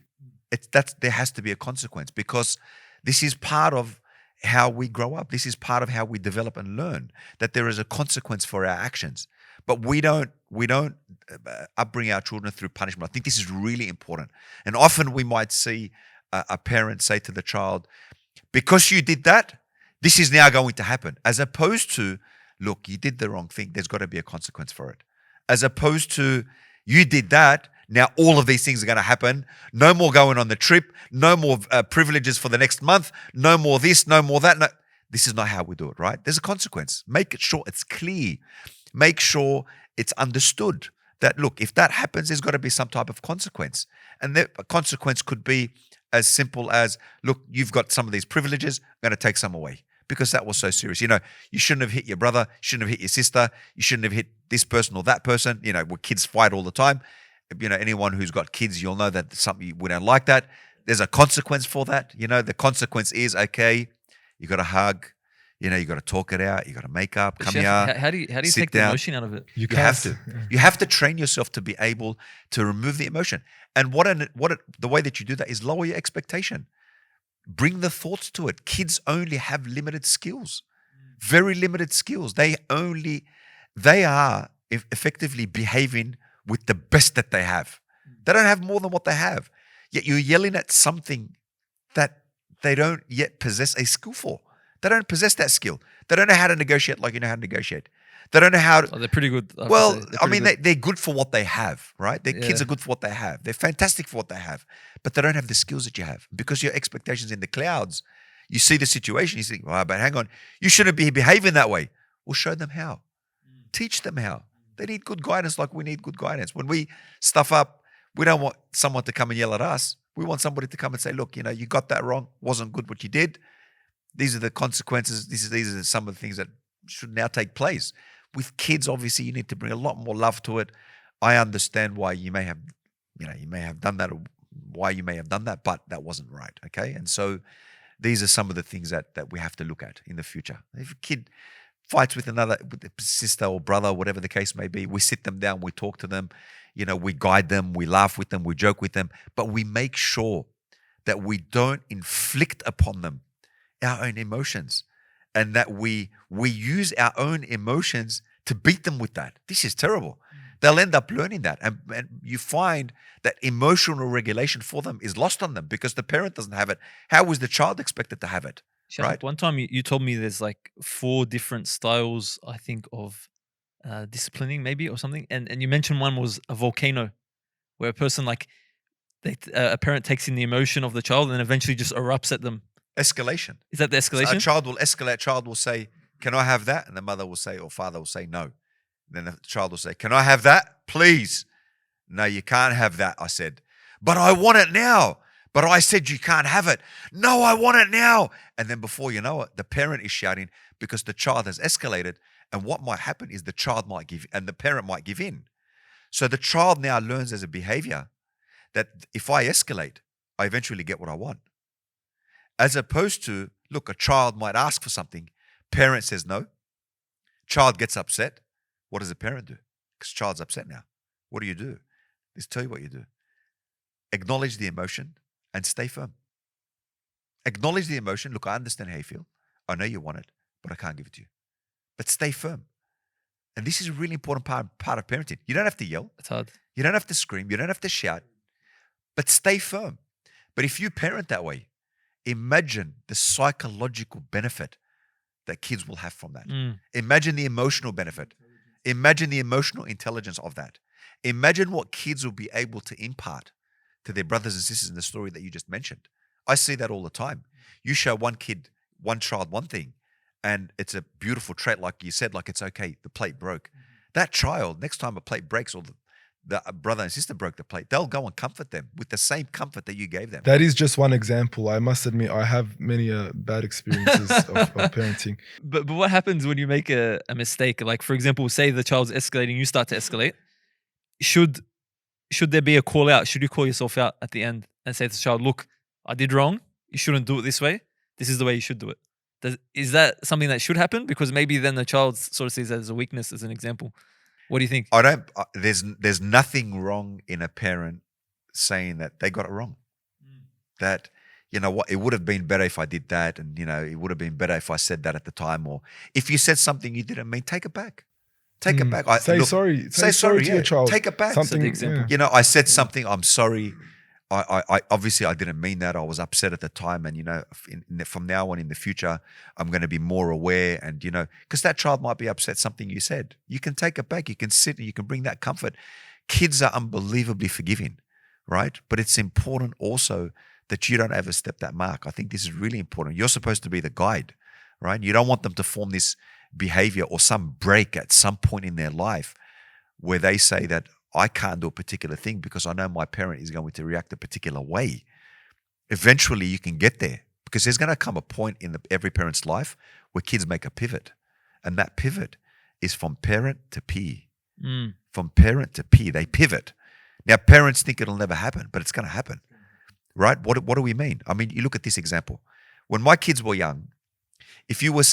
There has to be a consequence, because this is part of how we grow up. This is part of how we develop and learn, that there is a consequence for our actions. But we don't upbring our children through punishment. I think this is really important. And often we might see a parent say to the child, because you did that, this is now going to happen. As opposed to, look, you did the wrong thing. There's got to be a consequence for it. As opposed to, you did that, Now all of these things are going to happen. No more going on the trip. No more privileges for the next month. No more this, no more that. No. This is not how we do it, right? There's a consequence. Make it sure it's clear. Make sure it's understood that, look, if that happens, there's got to be some type of consequence. And the consequence could be as simple as, look, you've got some of these privileges, I'm going to take some away because that was so serious. You know, you shouldn't have hit your brother, you shouldn't have hit your sister, you shouldn't have hit this person or that person. You know, where kids fight all the time. You know, anyone who's got kids, you'll know that something we don't like that. There's a consequence for that. You know, the consequence is, okay, you got to hug, you know, you got to talk it out, you got to make up, come Chef, here. how do you take the emotion out of it? You have to. You have to train yourself to be able to remove the emotion. And the way that you do that is lower your expectation. Bring the thoughts to it. Kids only have limited skills, very limited skills. They are effectively behaving with the best that they have. They don't have more than what they have. Yet you're yelling at something that they don't yet possess a skill for. They don't possess that skill. They don't know how to negotiate like you know how to negotiate. They don't know how to... Oh, they're pretty good. They're good for what they have, right? Their kids are good for what they have. They're fantastic for what they have. But they don't have the skills that you have. Because your expectations in the clouds, you see the situation, you think, oh, but hang on, you shouldn't be behaving that way. Well, show them how. Teach them how. They need good guidance like we need good guidance. When we stuff up, we don't want someone to come and yell at us. We want somebody to come and say, look, you know, you got that wrong. Wasn't good what you did. These are the consequences. These are some of the things that should now take place. With kids, obviously, you need to bring a lot more love to it. I understand why you may have done that, or why you may have done that, but that wasn't right. Okay, and so these are some of the things that we have to look at in the future. If a kid fights with a sister or brother, whatever the case may be, we sit them down, we talk to them, you know, we guide them, we laugh with them, we joke with them, but we make sure that we don't inflict upon them our own emotions, and that we use our own emotions to beat them with that. This is terrible. They'll end up learning that. And you find that emotional regulation for them is lost on them because the parent doesn't have it. How is the child expected to have it? Shaykh, Right? One time you told me there's like 4 different styles, I think, of disciplining maybe or something. And you mentioned one was a volcano, where a person a parent takes in the emotion of the child and then eventually just erupts at them. Escalation. Is that the escalation? So a child will escalate. A child will say, can I have that? And the mother will say, or father will say, no. Then the child will say, can I have that? Please. No, you can't have that, I said. But I want it now. But I said you can't have it. No, I want it now. And then before you know it, the parent is shouting because the child has escalated. And what might happen is the child might give, and the parent might give in. So the child now learns as a behavior that if I escalate, I eventually get what I want. As opposed to, look, a child might ask for something. Parent says no. Child gets upset. What does the parent do? Because child's upset now. What do? Let's tell you what you do. Acknowledge the emotion and stay firm. Acknowledge the emotion. Look, I understand how you feel. I know you want it, but I can't give it to you. But stay firm. And this is a really important part of parenting. You don't have to yell. It's hard. You don't have to scream. You don't have to shout. But stay firm. But if you parent that way, imagine the psychological benefit that kids will have from that. Imagine the emotional benefit. Imagine the emotional intelligence of that. Imagine what kids will be able to impart to their brothers and sisters in the story that you just mentioned. I see that all the time. You show one child one thing, and it's a beautiful trait, like you said, like it's okay, the plate broke. That child, next time a plate breaks or the brother and sister broke the plate, they'll go and comfort them with the same comfort that you gave them. That is just one example. I must admit, I have many bad experiences of parenting. But what happens when you make a mistake? Like, for example, say the child's escalating, you start to escalate. Should there be a call out? Should you call yourself out at the end and say to the child, look, I did wrong. You shouldn't do it this way. This is the way you should do it. Is that something that should happen? Because maybe then the child sort of sees that as a weakness, as an example. What do you think? There's nothing wrong in a parent saying that they got it wrong. That, you know what, it would have been better if I did that, and you know, it would have been better if I said that at the time, or if you said something you didn't mean, take it back. Take it back. Say sorry to your child. Take it back. Something, You know, I said something, I'm sorry. I obviously I didn't mean that. I was upset at the time, and you know, from now on in the future, I'm going to be more aware. And you know, because that child might be upset something you said, you can take it back. You can sit and you can bring that comfort. Kids are unbelievably forgiving, right? But it's important also that you don't overstep that mark. I think this is really important. You're supposed to be the guide, right? You don't want them to form this behavior or some break at some point in their life where they say that I can't do a particular thing because I know my parent is going to react a particular way. Eventually you can get there because there's going to come a point in every parent's life where kids make a pivot. And that pivot is from parent to peer. From parent to peer, they pivot. Now, parents think it'll never happen, but it's going to happen, right? What do we mean? I mean, you look at this example. When my kids were young, if you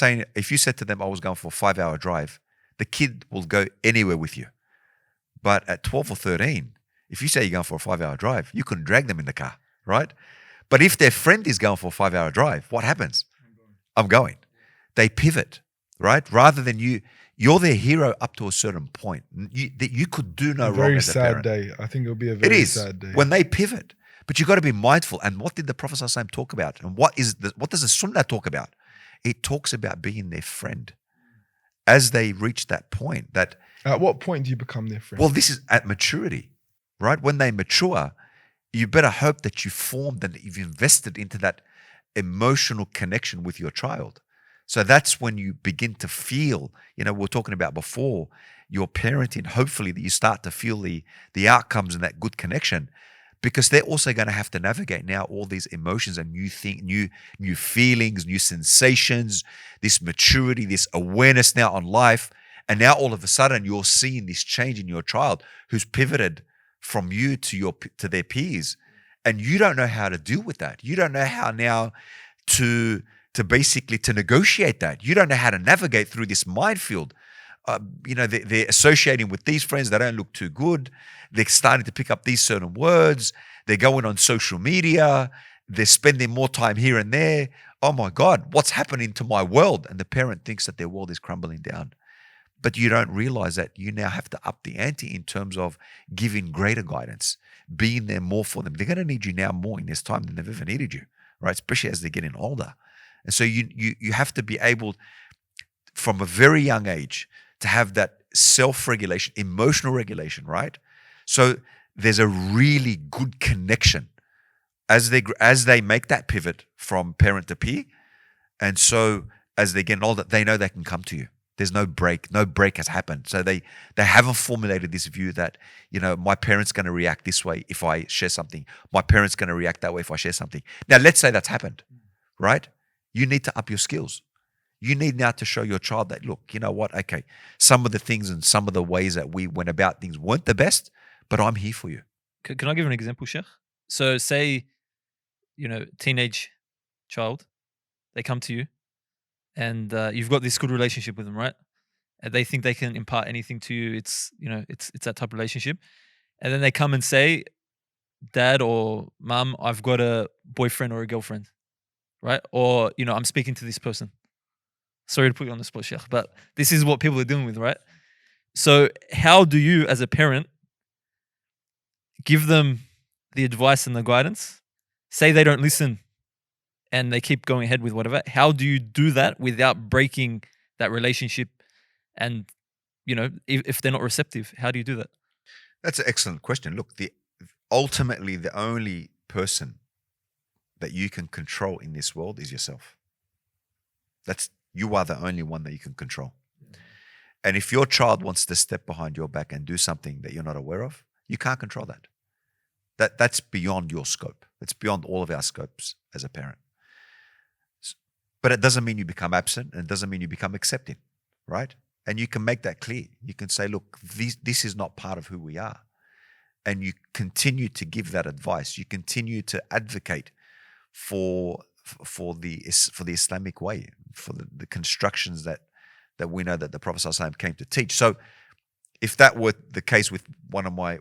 said to them, I was going for a 5-hour drive, the kid will go anywhere with you. But at 12 or 13, if you say you're going for a 5-hour drive, you couldn't drag them in the car, right? But if their friend is going for a 5-hour drive, what happens? I'm going. They pivot, right? Rather than you're their hero up to a certain point. You could do no wrong as a parent. Very sad day. I think it'll be a very sad day. When they pivot. But you've got to be mindful. And what did the Prophet ﷺ talk about? And what does the Sunnah talk about? It talks about being their friend as they reach that point. That at what point do you become their friend? Well, this is at maturity, right? When they mature, you better hope that you've formed and you've invested into that emotional connection with your child. So that's when you begin to feel, we were talking about before, your parenting, hopefully that you start to feel the outcomes and that good connection, because they're also going to have to navigate now all these emotions and new feelings, new sensations, this maturity, this awareness now on life. And now all of a sudden you're seeing this change in your child who's pivoted from you to their peers. And you don't know how to deal with that. You don't know how now to basically to negotiate that. You don't know how to navigate through this minefield. They're associating with these friends that don't look too good. They're starting to pick up these certain words. They're going on social media. They're spending more time here and there. Oh my God, what's happening to my world? And the parent thinks that their world is crumbling down. But you don't realize that you now have to up the ante in terms of giving greater guidance, being there more for them. They're going to need you now more in this time than they've ever needed you, right? Especially as they're getting older. And so you have to be able, from a very young age, to have that self-regulation, emotional regulation, right? So there's a really good connection as they make that pivot from parent to peer. And so as they get older, they know they can come to you. There's no break. No break has happened. So they haven't formulated this view that, my parent's going to react this way if I share something. My parent's going to react that way if I share something. Now, let's say that's happened, right? You need to up your skills. You need now to show your child that, look, you know what? Okay, some of the things and some of the ways that we went about things weren't the best, but I'm here for you. Can I give an example, Sheikh? So say, teenage child, they come to you and you've got this good relationship with them, right? And they think they can impart anything to you. It's that type of relationship. And then they come and say, Dad or Mum, I've got a boyfriend or a girlfriend, right? Or, I'm speaking to this person. Sorry to put you on the spot, Sheikh, but this is what people are dealing with, right? So how do you, as a parent, give them the advice and the guidance? Say they don't listen and they keep going ahead with whatever. How do you do that without breaking that relationship? And, if they're not receptive, how do you do that? That's an excellent question. Look, ultimately, the only person that you can control in this world is yourself. You are the only one that you can control. And if your child wants to step behind your back and do something that you're not aware of, you can't control that. That's beyond your scope. It's beyond all of our scopes as a parent. But it doesn't mean you become absent, and it doesn't mean you become accepting, right? And you can make that clear. You can say, look, this is not part of who we are. And you continue to give that advice. You continue to advocate for the Islamic way, for the constructions that we know that the Prophet ﷺ came to teach. So if that were the case with one of my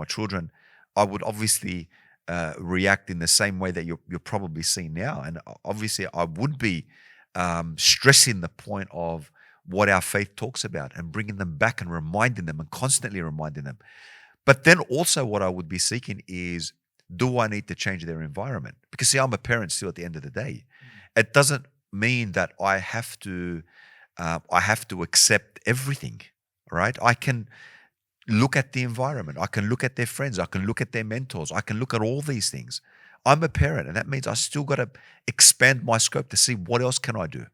children, I would obviously react in the same way that you're probably seeing now. And obviously I would be stressing the point of what our faith talks about and bringing them back and reminding them and constantly reminding them. But then also what I would be seeking is, do I need to change their environment? Because see, I'm a parent still at the end of the day. It doesn't mean that I have to accept everything, right? I can look at the environment. I can look at their friends. I can look at their mentors. I can look at all these things. I'm a parent, and that means I still got to expand my scope to see what else can I do.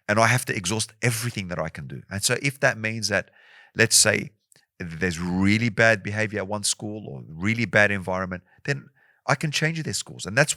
And I have to exhaust everything that I can do. And so if that means that, let's say, there's really bad behavior at one school or really bad environment, then I can change their schools. And that's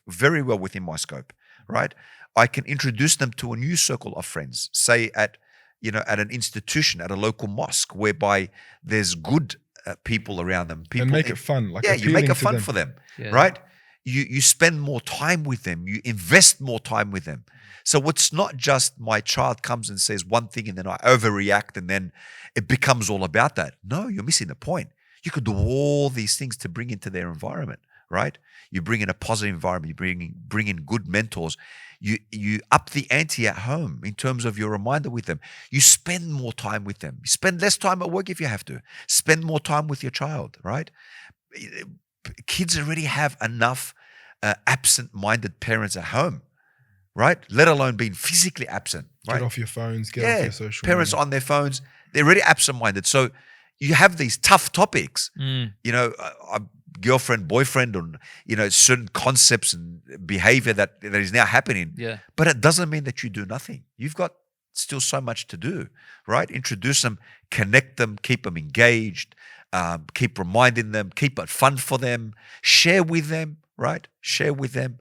very well within my scope, right? I can introduce them to a new circle of friends, say at an institution, at a local mosque, whereby there's good people around them. People and make it fun. You make it fun them. for them, Yeah. right? You spend more time with them. You invest more time with them. So it's not just my child comes and says one thing and then I overreact and then it becomes all about that. No, you're missing the point. You could do all these things to bring into their environment, right? You bring in a positive environment. You bring in good mentors. You up the ante at home in terms of your reminder with them. You spend more time with them. You spend less time at work if you have to. Spend more time with your child, right? Kids already have enough absent-minded parents at home, right? Let alone being physically absent, right? Get off your phones, get off your social parents media. on their phones, they're already absent-minded. So you have these tough topics, girlfriend, boyfriend, on certain concepts and behavior that is now happening. Yeah. But it doesn't mean that you do nothing. You've got still so much to do, right? Introduce them, connect them, keep them engaged, keep reminding them, keep it fun for them, share with them, right? Share with them,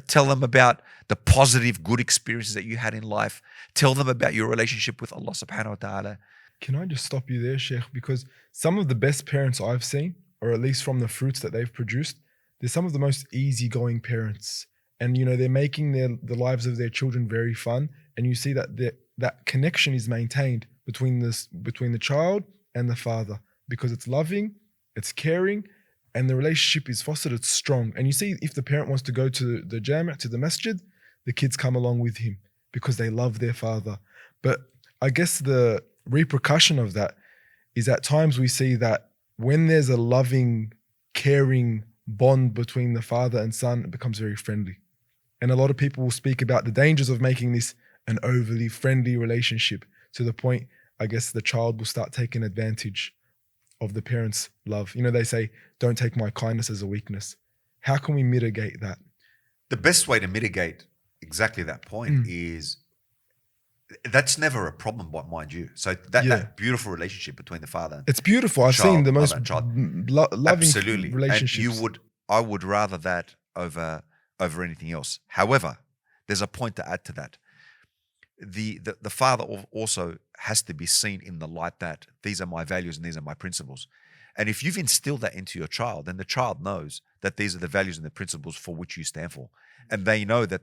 tell them about the positive, good experiences that you had in life. Tell them about your relationship with Allah subhanahu wa ta'ala. Can I just stop you there, Sheikh? Because some of the best parents I've seen, or at least from the fruits that they've produced, they're some of the most easygoing parents. And, they're making the lives of their children very fun. And you see that connection is maintained between the child and the father, because it's loving, it's caring, and the relationship is fostered, it's strong. And you see, if the parent wants to go to the jami', to the masjid, the kids come along with him because they love their father. But I guess the repercussion of that is at times we see that when there's a loving, caring bond between the father and son, it becomes very friendly. And a lot of people will speak about the dangers of making this an overly friendly relationship, to the point, I guess, the child will start taking advantage of the parents' love. They say, don't take my kindness as a weakness. How can we mitigate that? The best way to mitigate exactly that point is, that's never a problem, but mind you. So that beautiful relationship between the father and it's beautiful. I've child, seen the most loving absolutely relationships. And I would rather that over anything else. However, there's a point to add to that. The father also has to be seen in the light that these are my values and these are my principles. And if you've instilled that into your child, then the child knows that these are the values and the principles for which you stand for. And they know that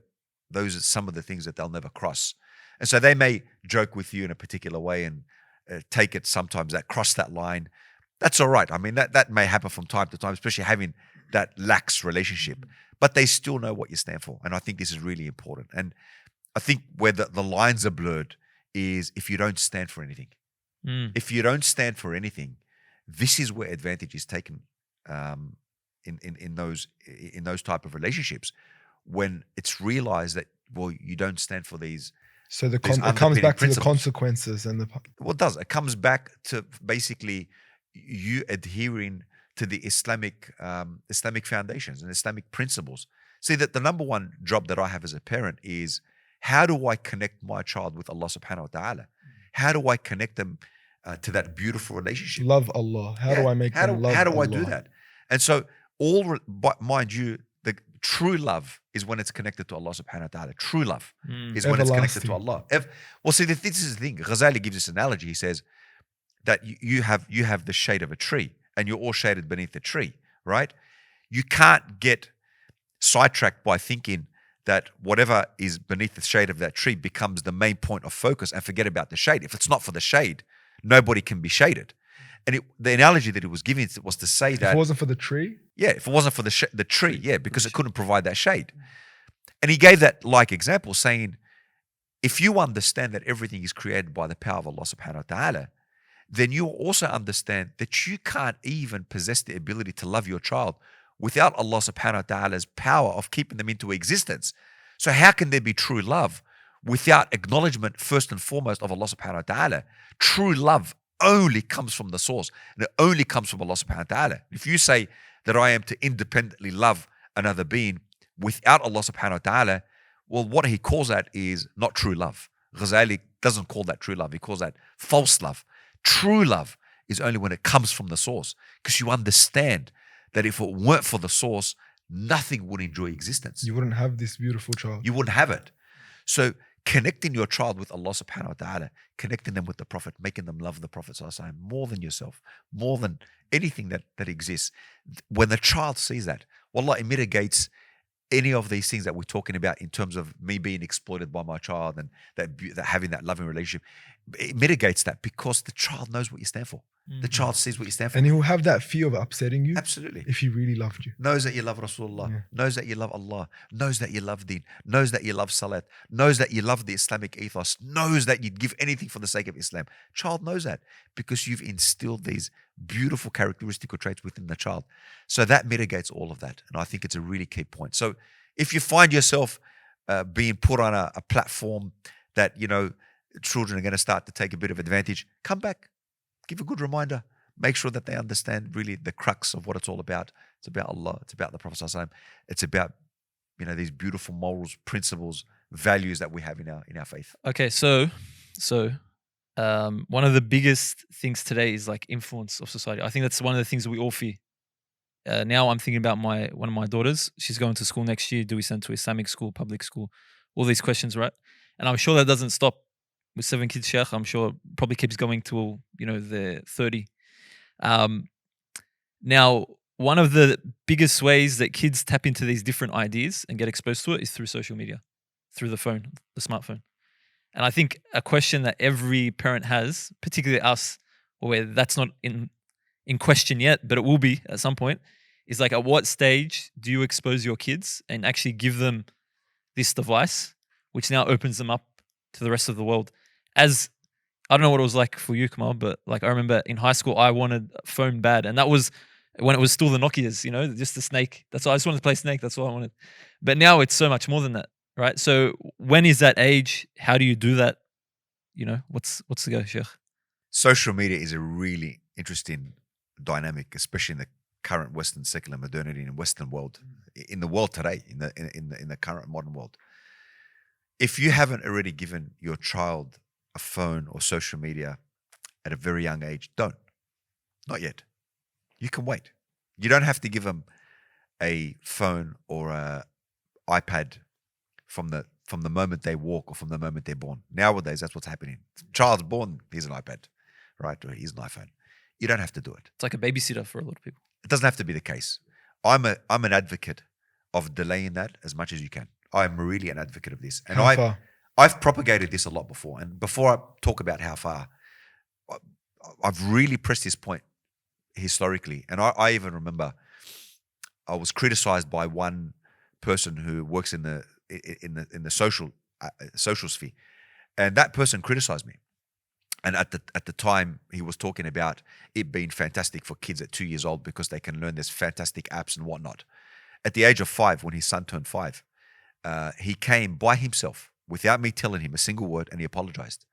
those are some of the things that they'll never cross. And so they may joke with you in a particular way and take it sometimes that cross that line. That's all right. I mean, that may happen from time to time, especially having that lax relationship. But they still know what you stand for. And I think this is really important. And I think where the lines are blurred is if you don't stand for anything. If you don't stand for anything, this is where advantage is taken in those type of relationships, when it's realized that, well, you don't stand for these. So it comes back to the consequences and well, it does. It comes back to basically you adhering to the Islamic foundations and Islamic principles. See, that the number one job that I have as a parent is, how do I connect my child with Allah subhanahu wa ta'ala? How do I connect them to that beautiful relationship? Love Allah. How do I make them love Allah? How do I do that? And so mind you, the true love is when it's connected to Allah subhanahu wa ta'ala. True love is when it's connected to Allah. Well, see, this is the thing. Ghazali gives this analogy. He says that you have the shade of a tree and you're all shaded beneath the tree, right? You can't get sidetracked by thinking that whatever is beneath the shade of that tree becomes the main point of focus and forget about the shade. If it's not for the shade, nobody can be shaded. And the analogy that it was giving was to say that... If it wasn't for the tree? Yeah, if it wasn't for the tree, yeah, because it couldn't provide that shade. And he gave that like example, saying, if you understand that everything is created by the power of Allah subhanahu wa ta'ala, then you also understand that you can't even possess the ability to love your child without Allah subhanahu wa ta'ala's power of keeping them into existence. So how can there be true love without acknowledgement, first and foremost, of Allah subhanahu wa ta'ala? True love only comes from the source, and it only comes from Allah subhanahu wa ta'ala. If you say that I am to independently love another being without Allah subhanahu wa ta'ala, well, what he calls that is not true love. Ghazali doesn't call that true love. He calls that false love. True love is only when it comes from the source, because you understand that if it weren't for the source, nothing would enjoy existence. You wouldn't have this beautiful child. You wouldn't have it. So connecting your child with Allah subhanahu wa ta'ala, connecting them with the Prophet, making them love the Prophet sallallahu alaihi wasallam more than yourself, more than anything that exists. When the child sees that, wallah, it mitigates any of these things that we're talking about in terms of me being exploited by my child and that having that loving relationship. It mitigates that because the child knows what you stand for. The child sees what you stand for. And he'll have that fear of upsetting you. Absolutely. If he really loved you. Knows that you love Rasulullah, knows that you love Allah, knows that you love Deen, knows that you love Salat, knows that you love the Islamic ethos, knows that you'd give anything for the sake of Islam. Child knows that because you've instilled these beautiful characteristical traits within the child. So that mitigates all of that. And I think it's a really key point. So if you find yourself being put on a platform that, children are going to start to take a bit of advantage, come back. Give a good reminder. Make sure that they understand really the crux of what it's all about. It's about Allah. It's about the Prophet ﷺ. It's about these beautiful morals, principles, values that we have in our faith. Okay, so one of the biggest things today is like influence of society. I think that's one of the things that we all fear. Now I'm thinking about one of my daughters. She's going to school next year. Do we send to Islamic school, public school? All these questions, right? And I'm sure that doesn't stop with 7 kids, Sheikh. I'm sure probably keeps going till they're 30. Now, one of the biggest ways that kids tap into these different ideas and get exposed to it is through social media, through the phone, the smartphone. And I think a question that every parent has, particularly us, where that's not in question yet, but it will be at some point, is like, at what stage do you expose your kids and actually give them this device, which now opens them up to the rest of the world? As I don't know what it was like for you, Kamal, but like I remember in high school, I wanted a phone bad, and that was when it was still the Nokias, just the Snake. That's all I just wanted to play Snake. That's all I wanted. But now it's so much more than that, right? So when is that age? How do you do that? What's the go, Sheikh? Social media is a really interesting dynamic, especially in the current Western secular modernity and Western world, in the world today, in the current modern world. If you haven't already given your child a phone or social media at a very young age, don't. Not yet. You can wait. You don't have to give them a phone or a iPad from the moment they walk or from the moment they're born. Nowadays, that's what's happening. Child's born, here's an iPad, right? Or here's an iPhone. You don't have to do it. It's like a babysitter for a lot of people. It doesn't have to be the case. I'm an advocate of delaying that as much as you can. I'm really an advocate of this. And How far? I've propagated this a lot before. And before I talk about how far, I've really pressed this point historically. And I even remember I was criticized by one person who works in the social sphere. And that person criticized me. And at the time, he was talking about it being fantastic for kids at 2 years old because they can learn this fantastic apps and whatnot. At the age of 5, when his son turned 5, he came by himself without me telling him a single word, and he apologized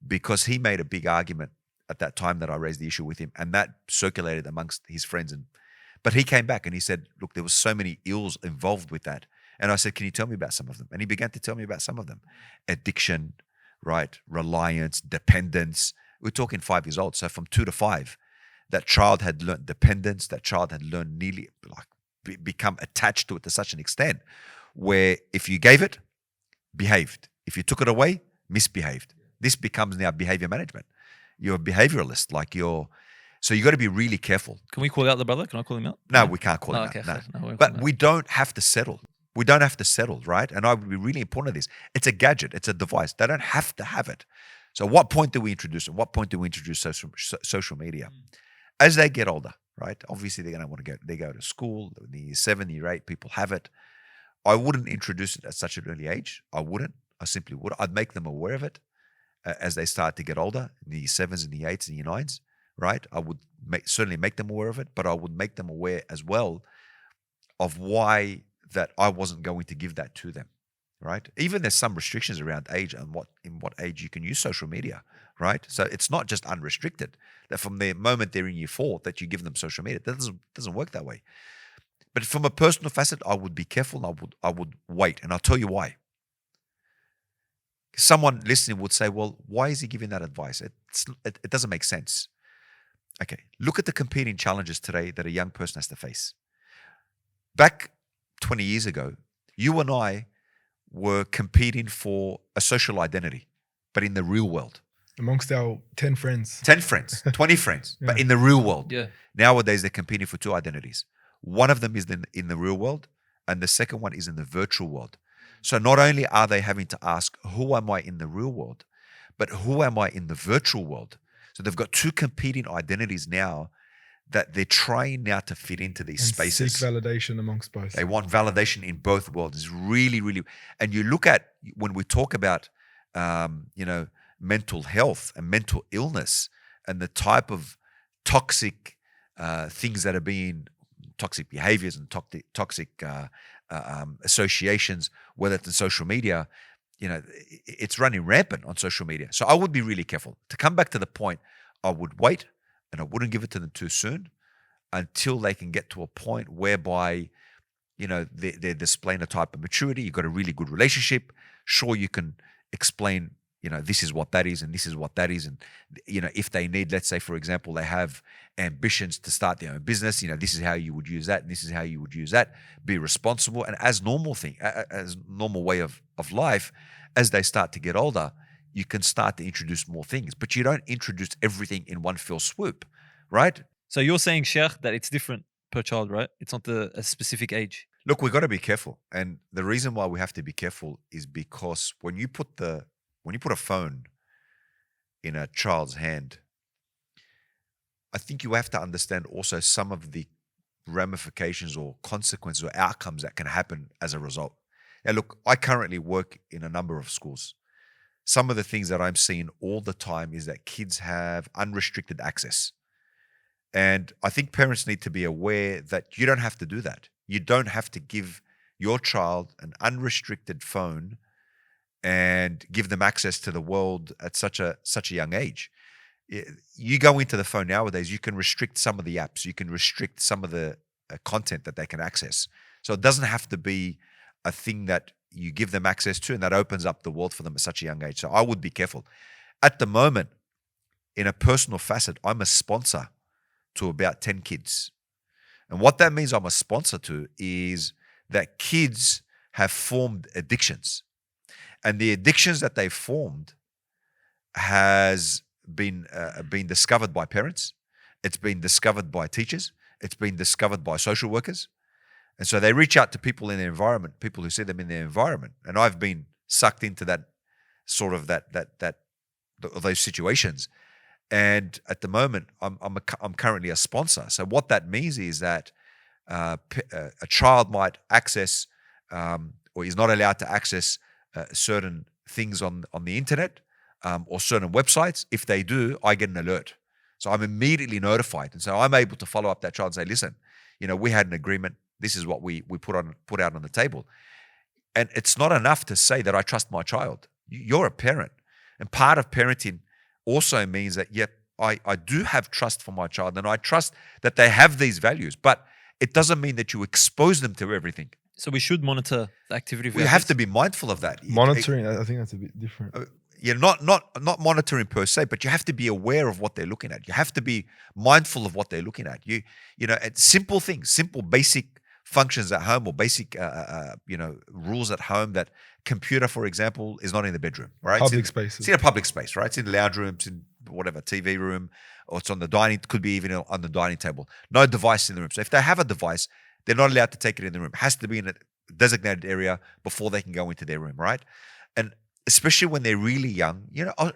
because he made a big argument at that time that I raised the issue with him, and that circulated amongst his friends. But he came back and he said, look, there was so many ills involved with that. And I said, can you tell me about some of them? And he began to tell me about some of them. Addiction, right? Reliance, dependence. We're talking 5 years old. So from 2 to 5, that child had learned dependence. That child had learned nearly become attached to it to such an extent where if you gave it, behaved. If you took it away, misbehaved. This becomes now behavior management. You're a behavioralist, so you got to be really careful. Can we call out the brother? Can I call him out? No, we can't call him out. Okay, No. But we don't have to settle. We don't have to settle, right? And I would be really important to this. It's a gadget. It's a device. They don't have to have it. So what point do we introduce it? What point do we introduce social media? As they get older, right? Obviously, they're going to want to they go to school, the year 7, year 8, people have it. I wouldn't introduce it at such an early age. I wouldn't. I simply would. I'd make them aware of it as they start to get older, in the year 7s and the 8s and year 9s, right? I would certainly make them aware of it, but I would make them aware as well of why that I wasn't going to give that to them. right? Even there's some restrictions around age and in what age you can use social media, right? So it's not just unrestricted, that from the moment they're in year 4 that you give them social media. That doesn't work that way. But from a personal facet, I would be careful and I would wait. And I'll tell you why. Someone listening would say, well, why is he giving that advice? It doesn't make sense. Okay, look at the competing challenges today that a young person has to face. Back 20 years ago, you and I were competing for a social identity, but in the real world. Amongst our 10 friends. 10 friends, 20 friends, Yeah. but in the real world. Yeah. Nowadays, they're competing for 2 identities. One of them is in the real world, and the second one is in the virtual world. So not only are they having to ask, who am I in the real world, but who am I in the virtual world? So they've got 2 competing identities now that they're trying now to fit into these And spaces. seek validation amongst both. They want validation in both worlds. It's really, really, and you look at when we talk about, mental health and mental illness and the type of toxic things that are being, toxic behaviors and toxic associations, whether it's in social media, it's running rampant on social media. So I would be really careful. To come back to the point, I would wait and I wouldn't give it to them too soon until they can get to a point whereby, they're displaying a type of maturity. You've got a really good relationship. Sure, you can explain, this is what that is and this is what that is. And, if they need, let's say, for example, they have ambitions to start their own business, this is how you would use that and this is how you would use that. Be responsible. And as normal way of life, as they start to get older, you can start to introduce more things, but you don't introduce everything in one fell swoop, right? So you're saying, Sheikh, that it's different per child, right? It's not a specific age. Look, we've got to be careful. And the reason why we have to be careful is because when you put a phone in a child's hand, I think you have to understand also some of the ramifications or consequences or outcomes that can happen as a result. Now, look, I currently work in a number of schools. Some of the things that I'm seeing all the time is that kids have unrestricted access. And I think parents need to be aware that you don't have to do that. You don't have to give your child an unrestricted phone and give them access to the world at such a young age. You go into the phone nowadays, you can restrict some of the apps, you can restrict some of the content that they can access. So it doesn't have to be a thing that you give them access to and that opens up the world for them at such a young age. So I would be careful. At the moment, in a personal facet, I'm a sponsor to about 10 kids. And what that means I'm a sponsor to is that kids have formed addictions. And the addictions that they've formed has been discovered by parents. It's been discovered by teachers. It's been discovered by social workers. And so they reach out to people in their environment, people who see them in their environment. And I've been sucked into that sort of those situations. And at the moment, I'm currently a sponsor. So what that means is that a child might access or is not allowed to access certain things on the internet or certain websites. If they do, I get an alert. So I'm immediately notified. And so I'm able to follow up that child and say, listen, we had an agreement. This is what we put out on the table. And it's not enough to say that I trust my child. You're a parent. And part of parenting also means that, I do have trust for my child and I trust that they have these values, but it doesn't mean that you expose them to everything. So we should monitor the activity of We our have kids? to be mindful of that. Monitoring, I think that's a bit different. Not monitoring per se, but you have to be aware of what they're looking at. You have to be mindful of what they're looking at. And simple things, simple basic functions at home or basic rules at home. That computer, for example, is not in the bedroom, right? Public spaces. It's in a public space, right? It's in the lounge room, it's in whatever, TV room, or it's on the dining, could be even on the dining table. No device in the room. So if they have a device, they're not allowed to take it in the room. It has to be in a designated area before they can go into their room, right? And especially when they're really young,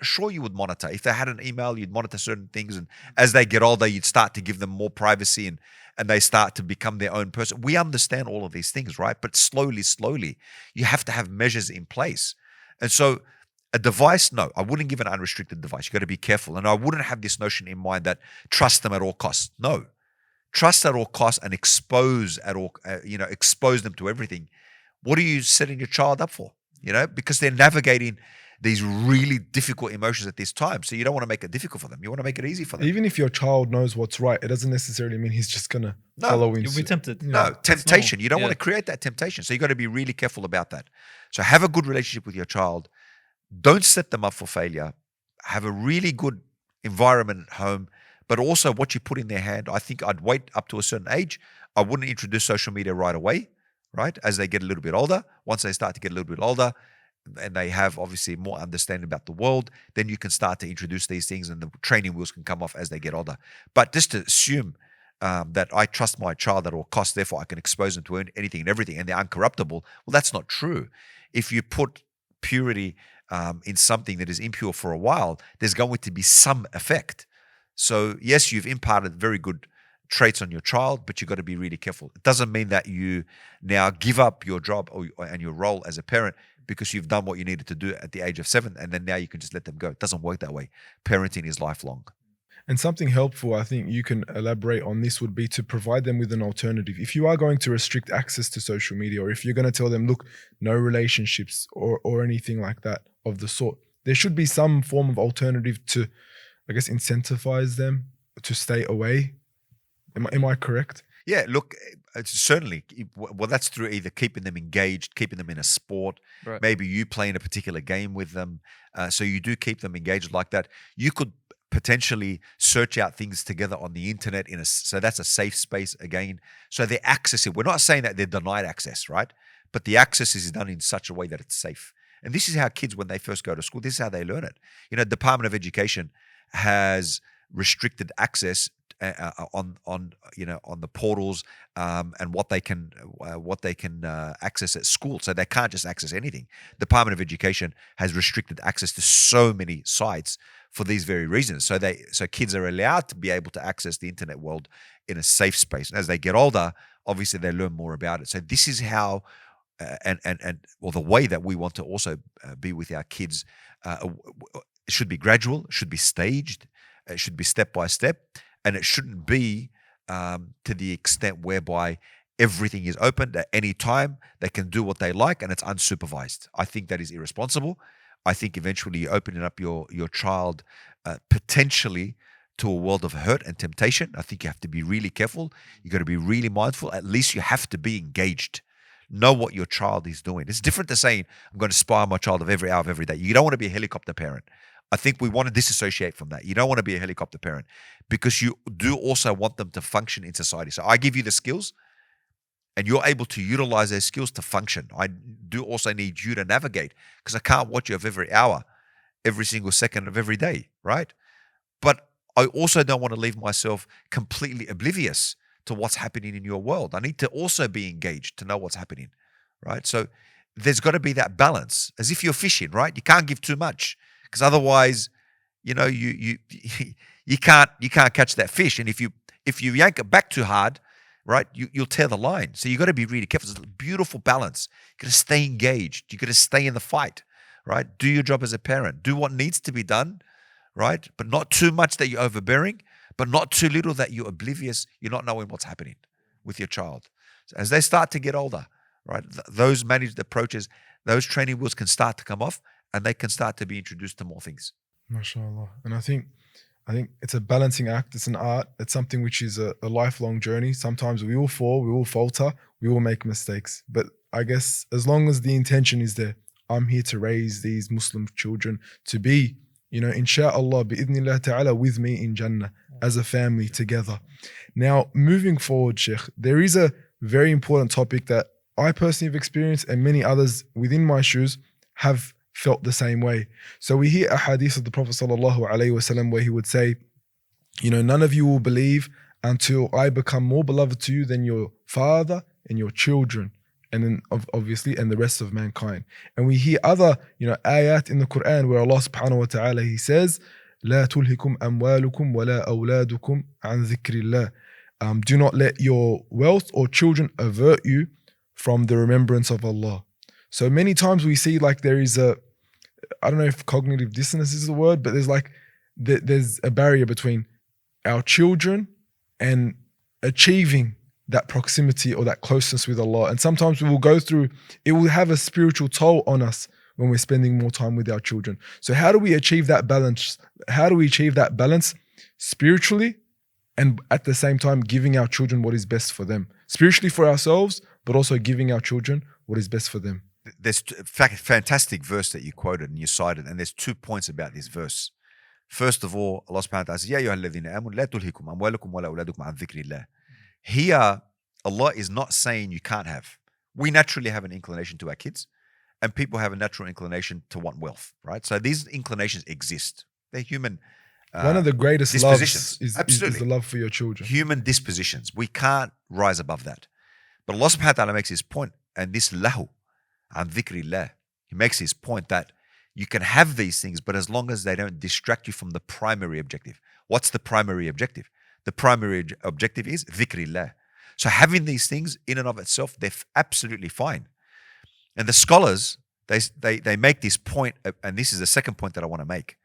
sure you would monitor. If they had an email, you'd monitor certain things. And as they get older, you'd start to give them more privacy and they start to become their own person. We understand all of these things, right? But slowly, you have to have measures in place. And so a device, no, I wouldn't give an unrestricted device. You got to be careful. And I wouldn't have this notion in mind that trust them at all costs. No, trust at all costs and expose them to everything. What are you setting your child up for? because they're navigating these really difficult emotions at this time. So you don't want to make it difficult for them. You want to make it easy for them. Even if your child knows what's right, it doesn't necessarily mean he's just gonna No, follow You'll be in. tempted. No, That's temptation. normal. You don't Yeah. want to create that temptation. So you got to be really careful about that. So have a good relationship with your child. Don't set them up for failure. Have a really good environment at home, but also what you put in their hand. I think I'd wait up to a certain age. I wouldn't introduce social media right away, right? As they get a little bit older. Once they start to get a little bit older and they have obviously more understanding about the world, then you can start to introduce these things and the training wheels can come off as they get older. But just to assume that I trust my child at all costs, therefore I can expose them to anything and everything and they're uncorruptible, well, that's not true. If you put purity in something that is impure for a while, there's going to be some effect. So yes, you've imparted very good traits on your child, but you've got to be really careful. It doesn't mean that you now give up your job and your role as a parent because you've done what you needed to do at the age of 7 and then now you can just let them go. It doesn't work that way. Parenting is lifelong. And something helpful, I think you can elaborate on this, would be to provide them with an alternative. If you are going to restrict access to social media, or if you're going to tell them, look, no relationships or anything like that of the sort, there should be some form of alternative to, I guess, incentivize them to stay away. Am I correct? Yeah, look, certainly. Well, that's through either keeping them engaged, keeping them in a sport. Right. Maybe you playing a particular game with them. So you do keep them engaged like that. You could potentially search out things together on the internet so that's a safe space again. So they access it. We're not saying that they're denied access, right? But the access is done in such a way that it's safe. And this is how kids, when they first go to school, this is how they learn it. Department of Education has restricted access on the portals and what they can access at school. So they can't just access anything. Department of Education has restricted access to so many sites for these very reasons. So kids are allowed to be able to access the internet world in a safe space. And as they get older, obviously they learn more about it. So this is how the way that we want to also be with our kids. It should be gradual, should be staged, it should be step by step, and it shouldn't be to the extent whereby everything is open at any time. They can do what they like and it's unsupervised. I think that is irresponsible. I think eventually you're opening up your child potentially to a world of hurt and temptation. I think you have to be really careful. You got to be really mindful. At least you have to be engaged. Know what your child is doing. It's different to saying, I'm going to spy on my child of every hour of every day. You don't want to be a helicopter parent. I think we want to disassociate from that. You don't want to be a helicopter parent because you do also want them to function in society. So I give you the skills and you're able to utilize those skills to function. I do also need you to navigate because I can't watch you of every hour, every single second of every day, right? But I also don't want to leave myself completely oblivious to what's happening in your world. I need to also be engaged to know what's happening, right? So there's got to be that balance, as if you're fishing, right? You can't give too much because otherwise, you can't catch that fish. And if you yank it back too hard, right, you'll tear the line. So you got to be really careful. It's a beautiful balance. You got to stay engaged. You got to stay in the fight, right? Do your job as a parent. Do what needs to be done, right? But not too much that you're overbearing, but not too little that you're oblivious. You're not knowing what's happening with your child. So as they start to get older, right, those managed approaches, those training wheels can start to come off and they can start to be introduced to more things. MashaAllah. And I think it's a balancing act. It's an art. It's something which is a lifelong journey. Sometimes we will fall, we will falter, we will make mistakes. But I guess as long as the intention is there, I'm here to raise these Muslim children to be, inshallah, bi'idhnillah ta'ala, with me in Jannah as a family together. Now, moving forward, Sheikh, there is a very important topic that I personally have experienced and many others within my shoes have felt the same way. So we hear a hadith of the Prophet ﷺ where he would say, none of you will believe until I become more beloved to you than your father and your children, and then obviously and the rest of mankind. And we hear other ayat in the Quran where Allah subhanahu wa ta'ala, he says, لا تلهكم أموالكم ولا أولادكم عن ذكر الله. Do not let your wealth or children avert you from the remembrance of Allah. So many times we see like there is I don't know if cognitive dissonance is the word, but there's a barrier between our children and achieving that proximity or that closeness with Allah. And sometimes we will go through, it will have a spiritual toll on us when we're spending more time with our children. So how do we achieve that balance? How do we achieve that balance spiritually and at the same time giving our children what is best for them? Spiritually for ourselves, but also giving our children what is best for them. There's a fantastic verse that you quoted and you cited, and there's 2 points about this verse. First of all, Allah subhanahu wa ta'ala says, Ya ayyuhalladhina amanu la tulhikum amwalukum wala auladukum an dhikrillah. Here, Allah is not saying you can't have. We naturally have an inclination to our kids, and people have a natural inclination to want wealth, right? So these inclinations exist. They're human One of the greatest dispositions. loves is the love for your children. Human dispositions. We can't rise above that. But Allah subhanahu wa ta'ala makes his point, and this lahu, an dhikrillah, he makes his point that you can have these things, but as long as they don't distract you from the primary objective. What's the primary objective? The primary objective is dhikrillah. So having these things in and of itself, they're absolutely fine. And the scholars, they make this point, and this is the second point that I want to make.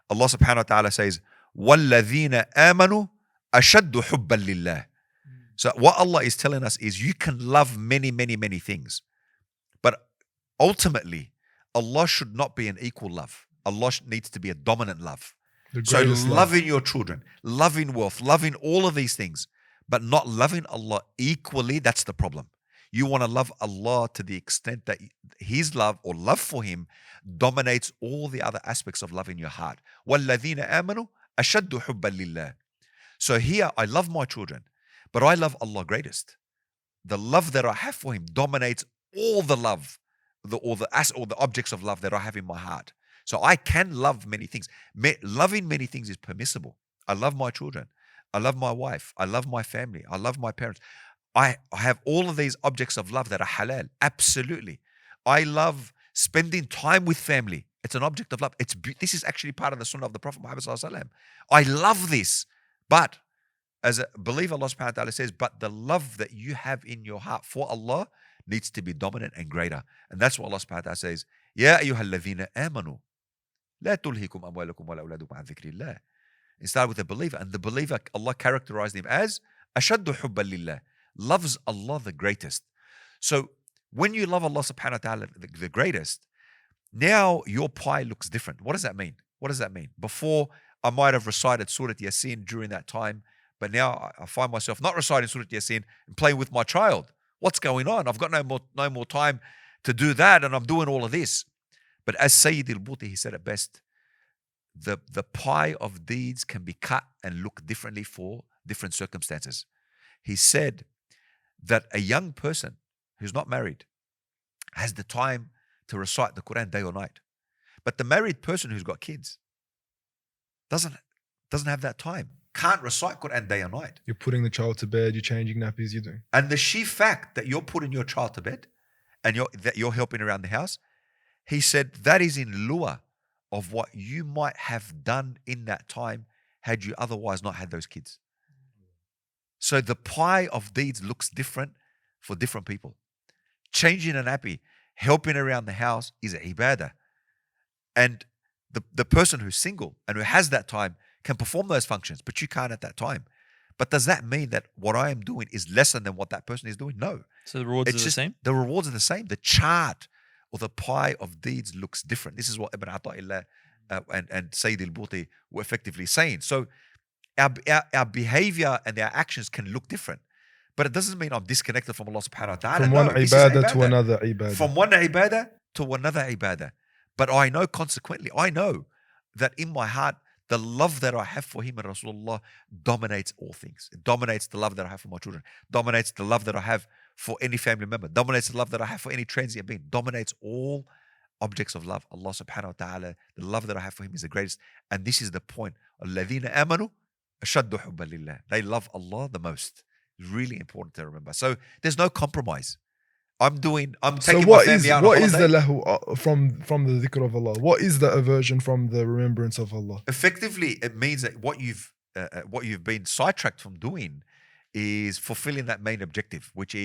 Allah subhanahu wa ta'ala says, وَالَّذِينَ آمَنُوا أَشَدُّ حُبًّا لِلَّهِ. So what Allah is telling us is you can love many, many, many things. But ultimately, Allah should not be an equal love. Allah needs to be a dominant love. So loving your children, loving wealth, loving all of these things, but not loving Allah equally, that's the problem. You want to love Allah to the extent that His love or love for Him dominates all the other aspects of love in your heart. وَالَّذِينَ آمَنُوا أَشَدُّ حُبًّا لِلَّهِ. So here, I love my children, but I love Allah greatest. The love that I have for Him dominates all the love, or the objects of love that I have in my heart. So I can love many things. Loving many things is permissible. I love my children. I love my wife. I love my family. I love my parents. I have all of these objects of love that are halal. Absolutely. I love spending time with family. It's an object of love. This is actually part of the sunnah of the Prophet Muhammad sallallahu alaihi wasallam. I love this. But as a believer, Allah subhanahu wa ta'ala says, but the love that you have in your heart for Allah needs to be dominant and greater. And that's what Allah subhanahu wa ta'ala says, Ya ayyuhalladhina amanu la tulhikum amwalukum wala auladukum an dhikrillah. It started with the believer, and the believer, Allah characterized him as ashaddu hubban lillah, loves Allah the greatest. So when you love Allah subhanahu wa ta'ala the greatest, now your pie looks different. What does that mean? What does that mean? Before, I might have recited Surah Yasin during that time, but now I find myself not reciting Surah Yasin and playing with my child. What's going on? I've got no more time to do that, and I'm doing all of this. But as Sayyid al-Buti, he said it best, the pie of deeds can be cut and look differently for different circumstances. He said that a young person who's not married has the time to recite the Quran day or night. But the married person who's got kids doesn't have that time. Can't recite Quran day or night. You're putting the child to bed, you're changing nappies, you're doing. And the sheer fact that you're putting your child to bed and that you're helping around the house, he said that is in lieu of what you might have done in that time had you otherwise not had those kids. So the pie of deeds looks different for different people. Changing a nappy, helping around the house is a ibadah. And the person who's single and who has that time can perform those functions, but you can't at that time. But does that mean that what I am doing is lesser than what that person is doing? No. So the rewards are the same? The rewards are the same. The chart or the pie of deeds looks different. This is what Ibn Ata'illah and Sayyid al-Buti were effectively saying. So our behavior and our actions can look different. But it doesn't mean I'm disconnected from Allah subhanahu wa ta'ala. From one ibadah to another ibadah. From one ibadah to another ibadah. But I know that in my heart, the love that I have for him and Rasulullah dominates all things. It dominates the love that I have for my children, dominates the love that I have for any family member, dominates the love that I have for any transient being, dominates all objects of love. Allah subhanahu wa ta'ala, the love that I have for him is the greatest. And this is the point. الَّذِينَ آمَنُوا أَشَدُّ حُبًّا لِلَّهِ. They love Allah the most. It's really important to remember. So there's no compromise. I'm taking my family out on holiday. What is the lahu from the dhikr of Allah? What is the aversion from the remembrance of Allah? Effectively, it means that what you've been sidetracked from doing is fulfilling that main objective, which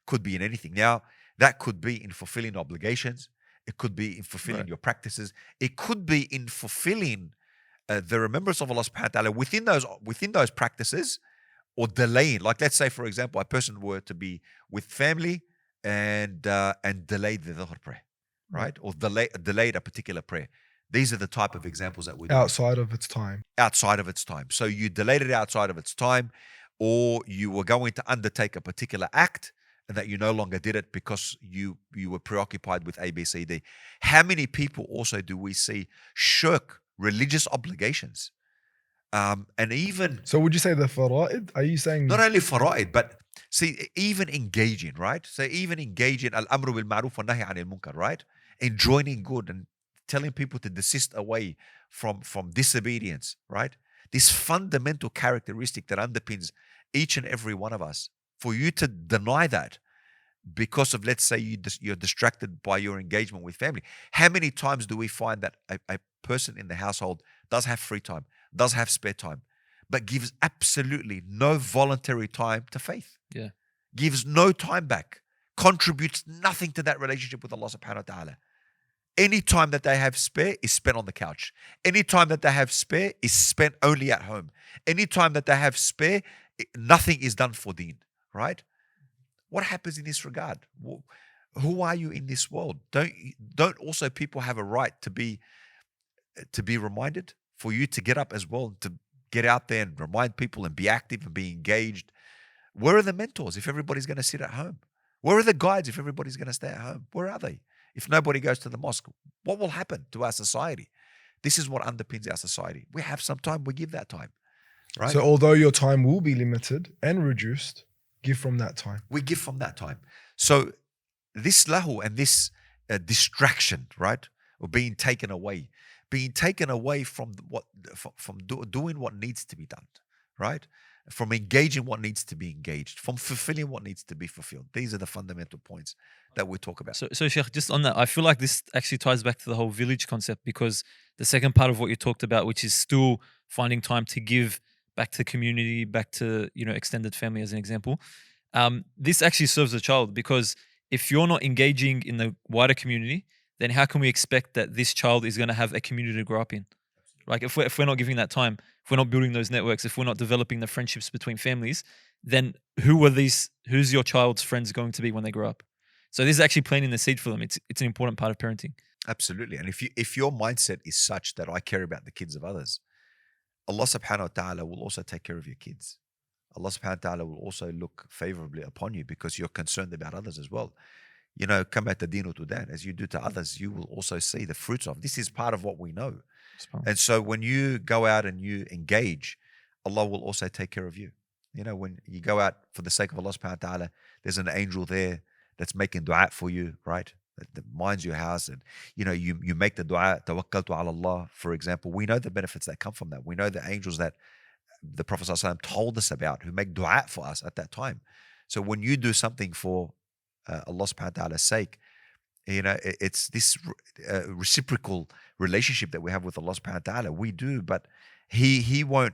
could be in anything. Now, that could be in fulfilling obligations. It could be in fulfilling your practices. It could be in fulfilling the remembrance of Allah subhanahu wa ta'ala within those practices, or delaying. Like let's say, for example, a person were to be with family and delayed the dhuhr prayer, right? Or delayed a particular prayer. These are the type of examples that we do Outside of its time. outside of its time. So you delayed it outside of its time, or you were going to undertake a particular act and that you no longer did it because you were preoccupied with A, B, C, D. How many people also do we see shirk religious obligations? And even So would you say the fara'id? Are you saying not only fara'id, but see, even engaging, right? So even engaging al-amru bil ma'ruf wa nahy anil munkar, right? Enjoining good and telling people to desist away from disobedience, right? This fundamental characteristic that underpins each and every one of us. For you to deny that because of, let's say, you're distracted by your engagement with family. How many times do we find that a person in the household does have free time, does have spare time, but gives absolutely no voluntary time to faith? Yeah. Gives no time back, contributes nothing to that relationship with Allah subhanahu wa ta'ala. Any time that they have spare is spent on the couch. Any time that they have spare is spent only at home. Any time that they have spare, nothing is done for deen, right? What happens in this regard? Who are you in this world? Don't also people have a right to be reminded? For you to get up as well, to get out there and remind people and be active and be engaged. Where are the mentors if everybody's going to sit at home? Where are the guides if everybody's going to stay at home? Where are they? If nobody goes to the mosque, what will happen to our society? This is what underpins our society. We have some time, we give that time, right? So although your time will be limited and reduced, give from that time. We give from that time. So this lahu and this distraction, right, or being taken away from doing what needs to be done, right? From engaging what needs to be engaged, from fulfilling what needs to be fulfilled. These are the fundamental points that we talk about. So Sheikh, just on that, I feel like this actually ties back to the whole village concept, because the second part of what you talked about, which is still finding time to give back to community, back to, extended family as an example. This actually serves the child, because if you're not engaging in the wider community, then how can we expect that this child is going to have a community to grow up in? Like if we're not giving that time, if we're not building those networks, if we're not developing the friendships between families, then who's your child's friends going to be when they grow up? So this is actually planting the seed for them. It's an important part of parenting. Absolutely. And if your mindset is such that I care about the kids of others, Allah subhanahu wa ta'ala will also take care of your kids. Allah subhanahu wa ta'ala will also look favorably upon you because you're concerned about others as well. Kama tadinu tudan, as you do to others, you will also see the fruits of. This is part of what we know. And so when you go out and you engage, Allah will also take care of you. When you go out for the sake of Allah subhanahu wa ta'ala, there's an angel there that's making dua for you, right? That minds your house, and you make the dua, tawakkaltu ala Allah, for example. We know the benefits that come from that. We know the angels that the Prophet ﷺ told us about who make dua for us at that time. So when you do something for Allah subhanahu wa ta'ala's sake, it's this reciprocal relationship that we have with Allah subhanahu wa ta'ala. We do, but He won't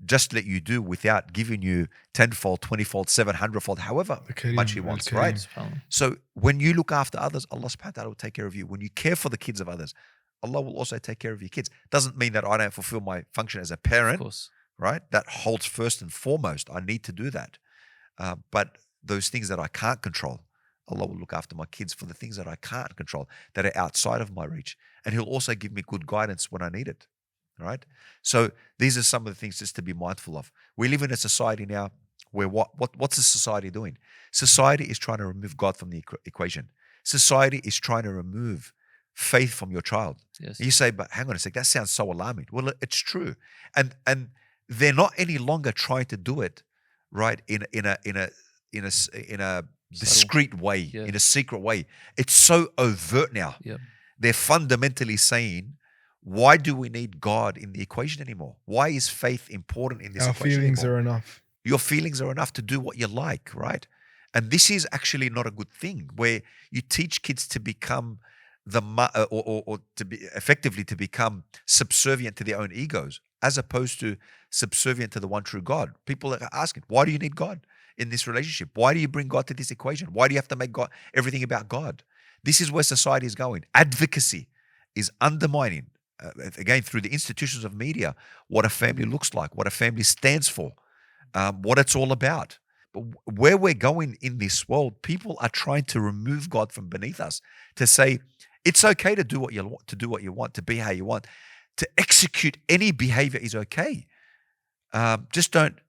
just let you do without giving you 10-fold, 20-fold, 700-fold, however much He wants, right? So when you look after others, Allah subhanahu wa ta'ala will take care of you. When you care for the kids of others, Allah will also take care of your kids. Doesn't mean that I don't fulfill my function as a parent, Of course. right? That holds first and foremost. I need to do that. But those things that I can't control, Allah will look after my kids for the things that I can't control, that are outside of my reach. And He'll also give me good guidance when I need it, right? So these are some of the things just to be mindful of. We live in a society now where what's the society doing? Society is trying to remove God from the equation. Society is trying to remove faith from your child. Yes. And you say, but hang on a sec, that sounds so alarming. Well, it's true. And they're not any longer trying to do it, right, in a discreet way, in a secret way. It's so overt now. Yep. They're fundamentally saying, why do we need God in the equation anymore? Why is faith important in this Our equation feelings anymore? are enough. Your feelings are enough to do what you like, right? And this is actually not a good thing, where you teach kids to become or to be effectively to become subservient to their own egos, as opposed to subservient to the one true God. People are asking, why do you need God in this relationship? Why do you bring God to this equation? Why do you have to make God everything about God? This is where society is going. Advocacy is undermining, again, through the institutions of media, what a family looks like, what a family stands for. what it's all about. But where we're going in this world, people are trying to remove God from beneath us, to say it's okay to do what you want, to be how you want, to execute any behavior is okay. Just don't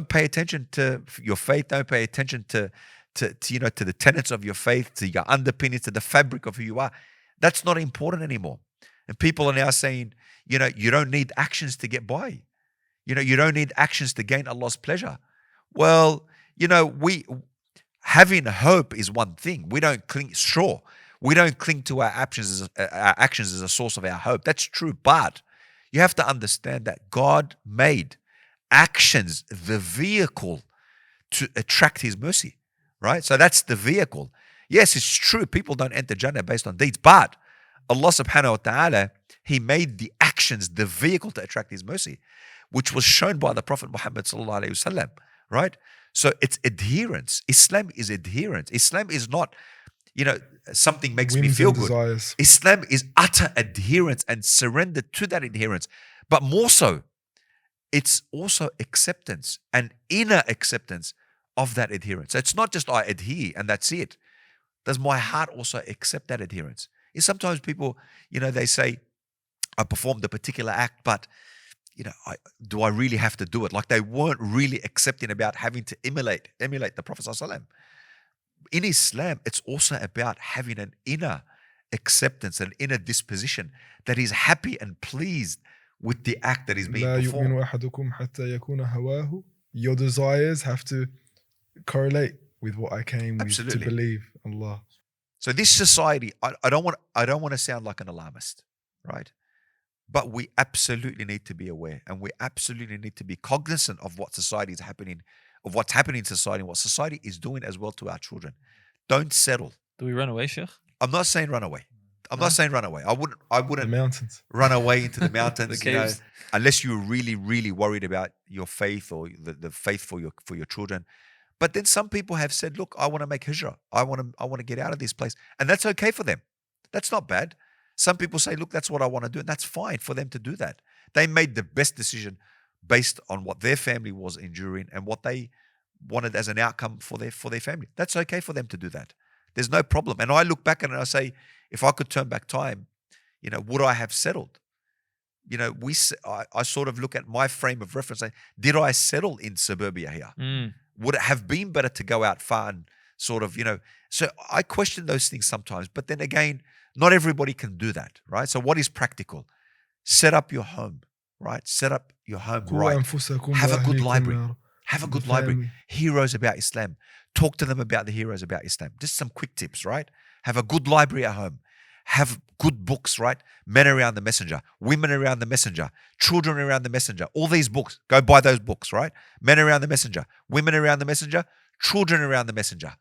pay attention to your faith. Don't pay attention to the tenets of your faith, to your underpinnings, to the fabric of who you are. That's not important anymore. And people are now saying, you don't need actions to get by. You don't need actions to gain Allah's pleasure. Well, having hope is one thing. We don't cling to our actions as a source of our hope. That's true, but you have to understand that God made actions the vehicle to attract His mercy, right? So that's the vehicle. Yes, it's true. People don't enter Jannah based on deeds, but Allah subhanahu wa ta'ala, He made the actions the vehicle to attract His mercy, which was shown by the Prophet Muhammad sallallahu alaihi wasallam, right? So it's adherence. Islam is adherence. Islam is not, something makes me feel good. Desires. Islam is utter adherence and surrender to that adherence. But more so, it's also acceptance and inner acceptance of that adherence. So it's not just I adhere and that's it. Does my heart also accept that adherence? Sometimes people, they say, I performed a particular act, but do I really have to do it? Like they weren't really accepting about having to emulate the Prophet ﷺ. In Islam, it's also about having an inner acceptance, an inner disposition that is happy and pleased with the act that is being لا performed. يؤمن أحدكم حتى يكون هواه. Your desires have to correlate with what I came with to believe Allah. So this society, I don't want to sound like an alarmist, right? But we absolutely need to be aware, and we absolutely need to be cognizant of what society is happening, of what's happening in society, and what society is doing as well to our children. Don't settle. Do we run away, Sheikh? I'm not saying run away. I'm not saying run away. I wouldn't The mountains. run away into the mountains, The caves. unless you're really, really worried about your faith or the faith for your children. But then some people have said, look, I want to make hijrah. I want to get out of this place. And that's okay for them. That's not bad. Some people say, look, that's what I want to do. And that's fine for them to do that. They made the best decision based on what their family was enduring and what they wanted as an outcome for their family. That's okay for them to do that. There's no problem. And I look back at it and I say, if I could turn back time, would I have settled? I sort of look at my frame of reference. Did I settle in suburbia here? Would it have been better to go out far and sort of, So I question those things sometimes. But then again, not everybody can do that, right? So what is practical? Set up your home, right? Set up your home right. Have a good library. Have a good library. Heroes about Islam. Talk to them about the heroes about Islam. Just some quick tips, right? Have a good library at home. Have good books, right? Men around the messenger, women around the messenger, children around the messenger. All these books, go buy those books, right? Men around the messenger, women around the messenger, children around the messenger.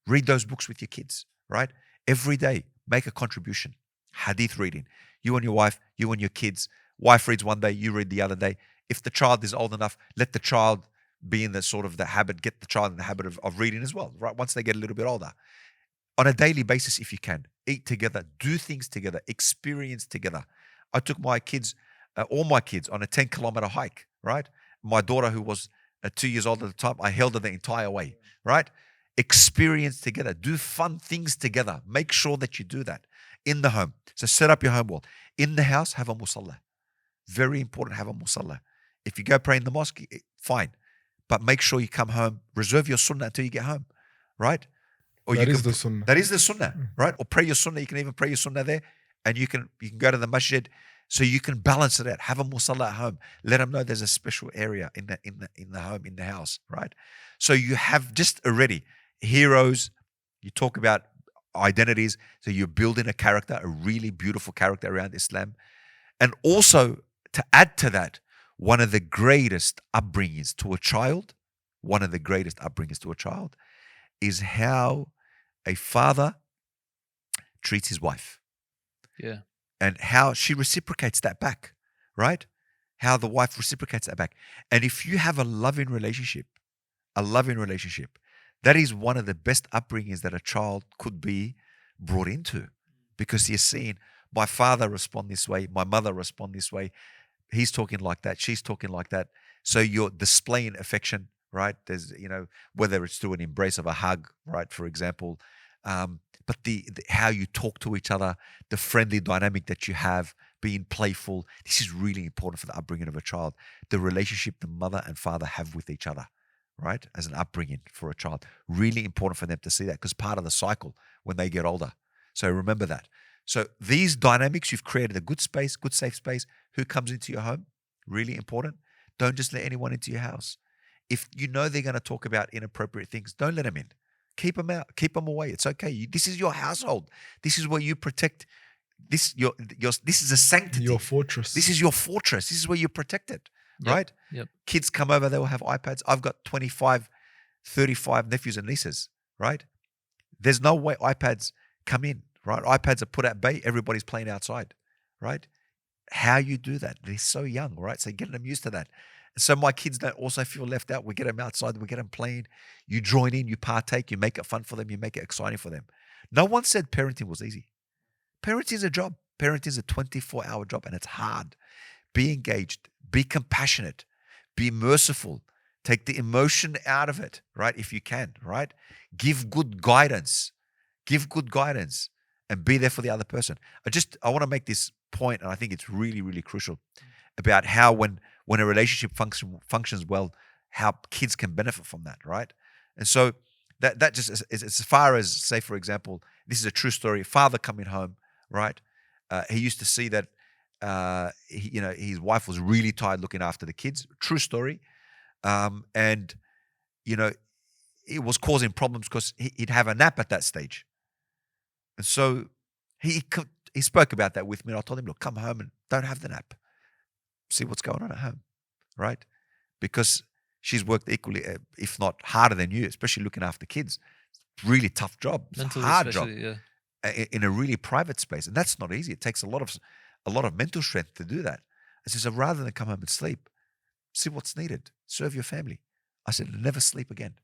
Read those books with your kids, right? Every day, make a contribution. Hadith reading. You and your wife, you and your kids. Wife reads one day, you read the other day. If the child is old enough, let the child be in the sort of the habit, get the child in the habit of reading as well, right? Once they get a little bit older. On a daily basis, if you can, eat together, do things together, experience together. I took my kids, all my kids, on a 10-kilometer hike, right? My daughter, who was 2 years old at the time, I held her the entire way, right? Experience together, do fun things together. Make sure that you do that in the home. So set up your home wall. In the house, have a musalla. Very important, have a musalla. If you go pray in the mosque, fine. But make sure you come home, reserve your sunnah until you get home, right? Or That is the sunnah. That is the sunnah, right? Or pray your sunnah. You can even pray your sunnah there, and you can go to the masjid, so you can balance it out. Have a musalla at home. Let them know there's a special area in the home, in the house, right? So you have just already heroes. You talk about identities. So you're building a character, a really beautiful character around Islam, and also to add to that, one of the greatest upbringings to a child. One of the greatest upbringings to a child is how a father treats his wife. Yeah. And how she reciprocates that back, right? How the wife reciprocates that back. And if you have a loving relationship, that is one of the best upbringings that a child could be brought into, because you're seeing my father respond this way, my mother respond this way, he's talking like that, she's talking like that. So you're displaying affection, right? There's, whether it's through an embrace of a hug, right, for example, but the how you talk to each other, the friendly dynamic that you have, being playful. This is really important for the upbringing of a child. The relationship the mother and father have with each other, right, as an upbringing for a child. Really important for them to see that, because part of the cycle when they get older. So remember that. So these dynamics, you've created a good space, good safe space. Who comes into your home? Really important. Don't just let anyone into your house. If you know they're going to talk about inappropriate things, don't let them in. Keep them out. Keep them away. It's okay. This is your household. This is where you protect. This is a sanctity. Your fortress. This is your fortress. This is where you're protected, right? Yep. Kids come over, they will have iPads. I've got 25, 35 nephews and nieces, right? There's no way iPads come in, right? iPads are put at bay. Everybody's playing outside, right? How you do that? They're so young, right? So getting them used to that. So my kids don't also feel left out. We get them outside. We get them playing. You join in. You partake. You make it fun for them. You make it exciting for them. No one said parenting was easy. Parenting is a job. Parenting is a 24-hour job, and it's hard. Be engaged. Be compassionate. Be merciful. Take the emotion out of it, right? If you can, right? Give good guidance. Give good guidance and be there for the other person. I want to make this point, and I think it's really, really crucial about how when a relationship functions well, how kids can benefit from that, right? And so that just is as far as, say, for example, this is a true story. Father coming home, right? He used to see that his wife was really tired looking after the kids. True story. And it was causing problems because he'd have a nap at that stage. And so he spoke about that with me. And I told him, look, come home and don't have the nap. See what's going on at home, right? Because she's worked equally, if not harder than you, especially looking after kids. It's a really tough job. It's a hard job. Yeah. In a really private space. And that's not easy. It takes a lot of mental strength to do that. I said, so rather than come home and sleep, see what's needed. Serve your family. I said, never sleep again.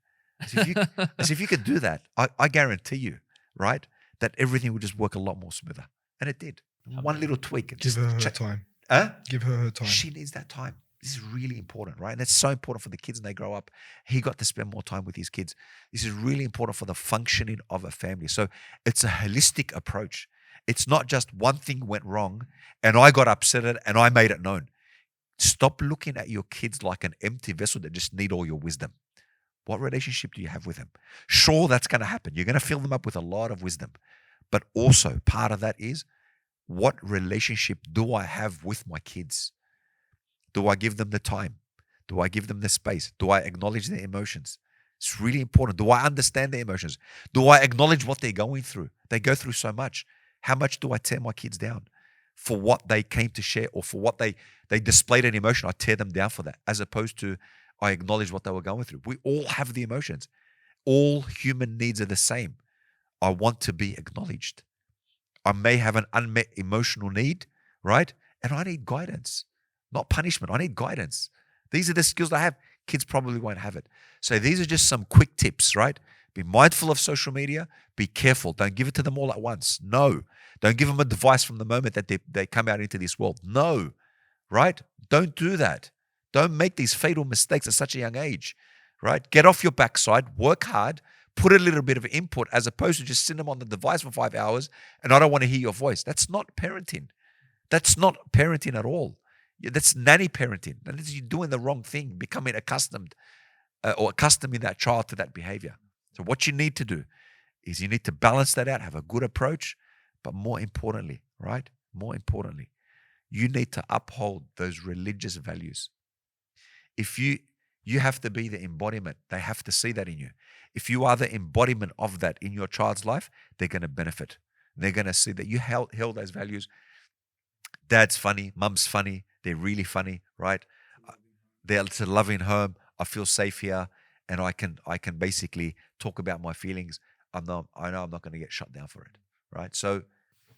I said, if you could do that, I guarantee you, right, that everything would just work a lot more smoother. And it did. One little tweak. Give her her time. Huh? Give her her time. She needs that time. This is really important, right? And it's so important for the kids when they grow up. He got to spend more time with his kids. This is really important for the functioning of a family. So it's a holistic approach. It's not just one thing went wrong and I got upset at it and I made it known. Stop looking at your kids like an empty vessel that just need all your wisdom. What relationship do you have with them? Sure, that's going to happen. You're going to fill them up with a lot of wisdom. But also part of that is, what relationship do I have with my kids? Do I give them the time? Do I give them the space? Do I acknowledge their emotions? It's really important. Do I understand their emotions? Do I acknowledge what they're going through? They go through so much. How much do I tear my kids down for what they came to share, or for what they displayed an emotion? I tear them down for that, as opposed to I acknowledge what they were going through. We all have the emotions. All human needs are the same. I want to be acknowledged. I may have an unmet emotional need, right? And I need guidance, not punishment. I need guidance. These are the skills I have. Kids probably won't have it. So these are just some quick tips, right? Be mindful of social media. Be careful. Don't give it to them all at once. No. Don't give them a device from the moment that they come out into this world. No, right? Don't do that. Don't make these fatal mistakes at such a young age, right? Get off your backside, work hard, put a little bit of input, as opposed to just sitting them on the device for 5 hours and I don't want to hear your voice. That's not parenting. That's not parenting at all. That's nanny parenting. You're doing the wrong thing, becoming accustomed or accustoming that child to that behavior. So what you need to do is you need to balance that out, have a good approach, but more importantly, right? More importantly, you need to uphold those religious values. If you have to be the embodiment, they have to see that in you. If you are the embodiment of that in your child's life, they're going to benefit. They're going to see that you held those values. Dad's funny, mum's funny, they're really funny, right? It's a loving home. I feel safe here, and I can basically talk about my feelings. I know I'm not going to get shut down for it, right? So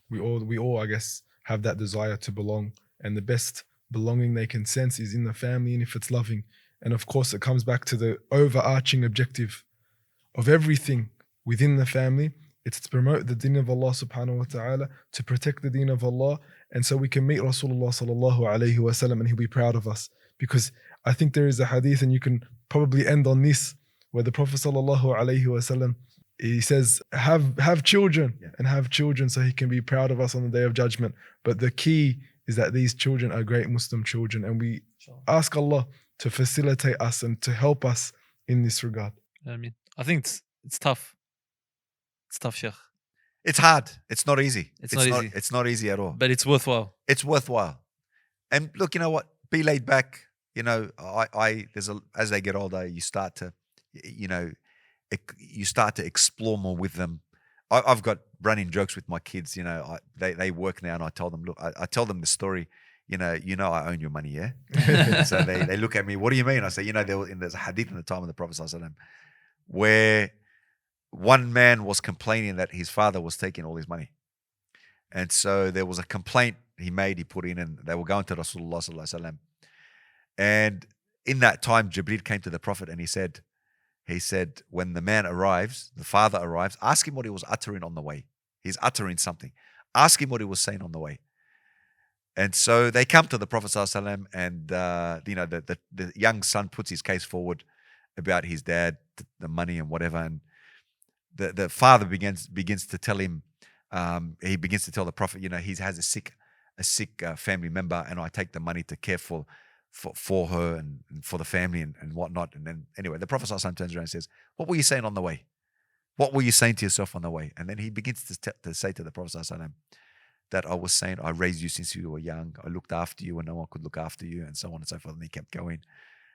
we all, I guess, have that desire to belong, and the best belonging they can sense is in the family, and if it's loving. And of course, it comes back to the overarching objective of everything within the family. It's to promote the deen of Allah subhanahu wa ta'ala, to protect the deen of Allah, and so we can meet Rasulullah sallallahu alayhi wa sallam and he'll be proud of us. Because I think there is a hadith, and you can probably end on this, where the Prophet ﷺ, he says, have children and have children so he can be proud of us on the day of judgment. But the key is that these children are great Muslim children, and we ask Allah to facilitate us and to help us in this regard. I mean, I think it's tough. It's tough, Sheikh. It's hard. It's not easy. It's not easy. It's not easy at all. But it's worthwhile. It's worthwhile. And look, you know what? Be laid back. You know, as they get older, you start to, you start to explore more with them. I've got running jokes with my kids. You know, they work now, and I tell them, look, I tell them the story. You know, I own your money, yeah. So they look at me. What do you mean? I say, there's a hadith in the time of the Prophet ﷺ where one man was complaining that his father was taking all his money, and so there was a complaint he put in, and they were going to Rasulullah ﷺ. And in that time, Jibreel came to the Prophet, and he said, when the man arrives, the father arrives, ask him what he was uttering on the way. He's uttering something. Ask him what he was saying on the way. And so they come to the Prophet ﷺ, and the young son puts his case forward about his dad, the money and whatever. And the father begins to tell him, he begins to tell the Prophet, he has a sick family member, and I take the money to care for her and for the family and whatnot. And then anyway, the Prophet ﷺ turns around and says, what were you saying on the way? What were you saying to yourself on the way? And then he begins to say to the Prophet ﷺ that I was saying, I raised you since you were young. I looked after you when no one could look after you, and so on and so forth. And he kept going.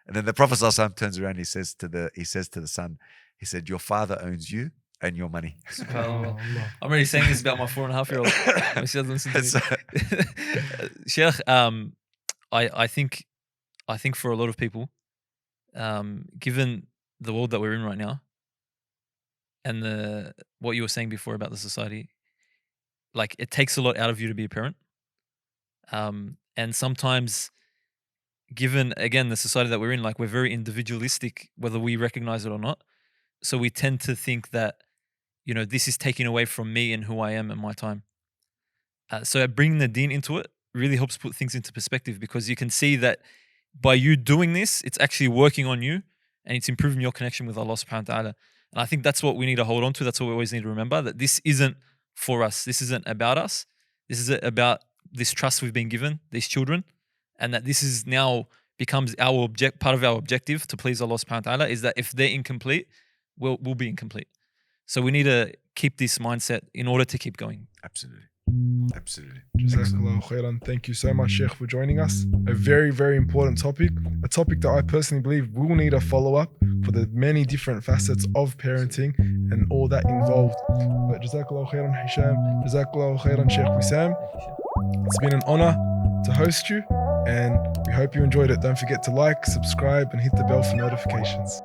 And then the Prophet ﷺ turns around and he says to the son, he said, your father owns you and your money. I'm already saying this about my 4.5-year-old. She doesn't listen to me. Sheikh, I think for a lot of people, given the world that we're in right now, and what you were saying before about the society, like it takes a lot out of you to be a parent. And sometimes, given again the society that we're in, like we're very individualistic, whether we recognize it or not. So we tend to think that, this is taking away from me and who I am and my time. So bringing the deen into it really helps put things into perspective, because you can see that by you doing this, it's actually working on you and it's improving your connection with Allah subhanahu wa ta'ala. And I think that's what we need to hold on to. That's what we always need to remember, that this isn't for us. This isn't about us. This is about this trust we've been given, these children, and that this is now becomes part of our objective to please Allah subhanahu wa ta'ala, is that if they're incomplete, we'll be incomplete. So we need to keep this mindset in order to keep going. Absolutely. Jazakallahu khairan. Thank you so much, Sheikh, for joining us. A very, very important topic. A topic that I personally believe will need a follow-up for the many different facets of parenting and all that involved. But Jazakallahu khairan, Hisham. Jazakallahu khairan, Shaykh Wesam. It's been an honor to host you, and we hope you enjoyed it. Don't forget to like, subscribe, and hit the bell for notifications.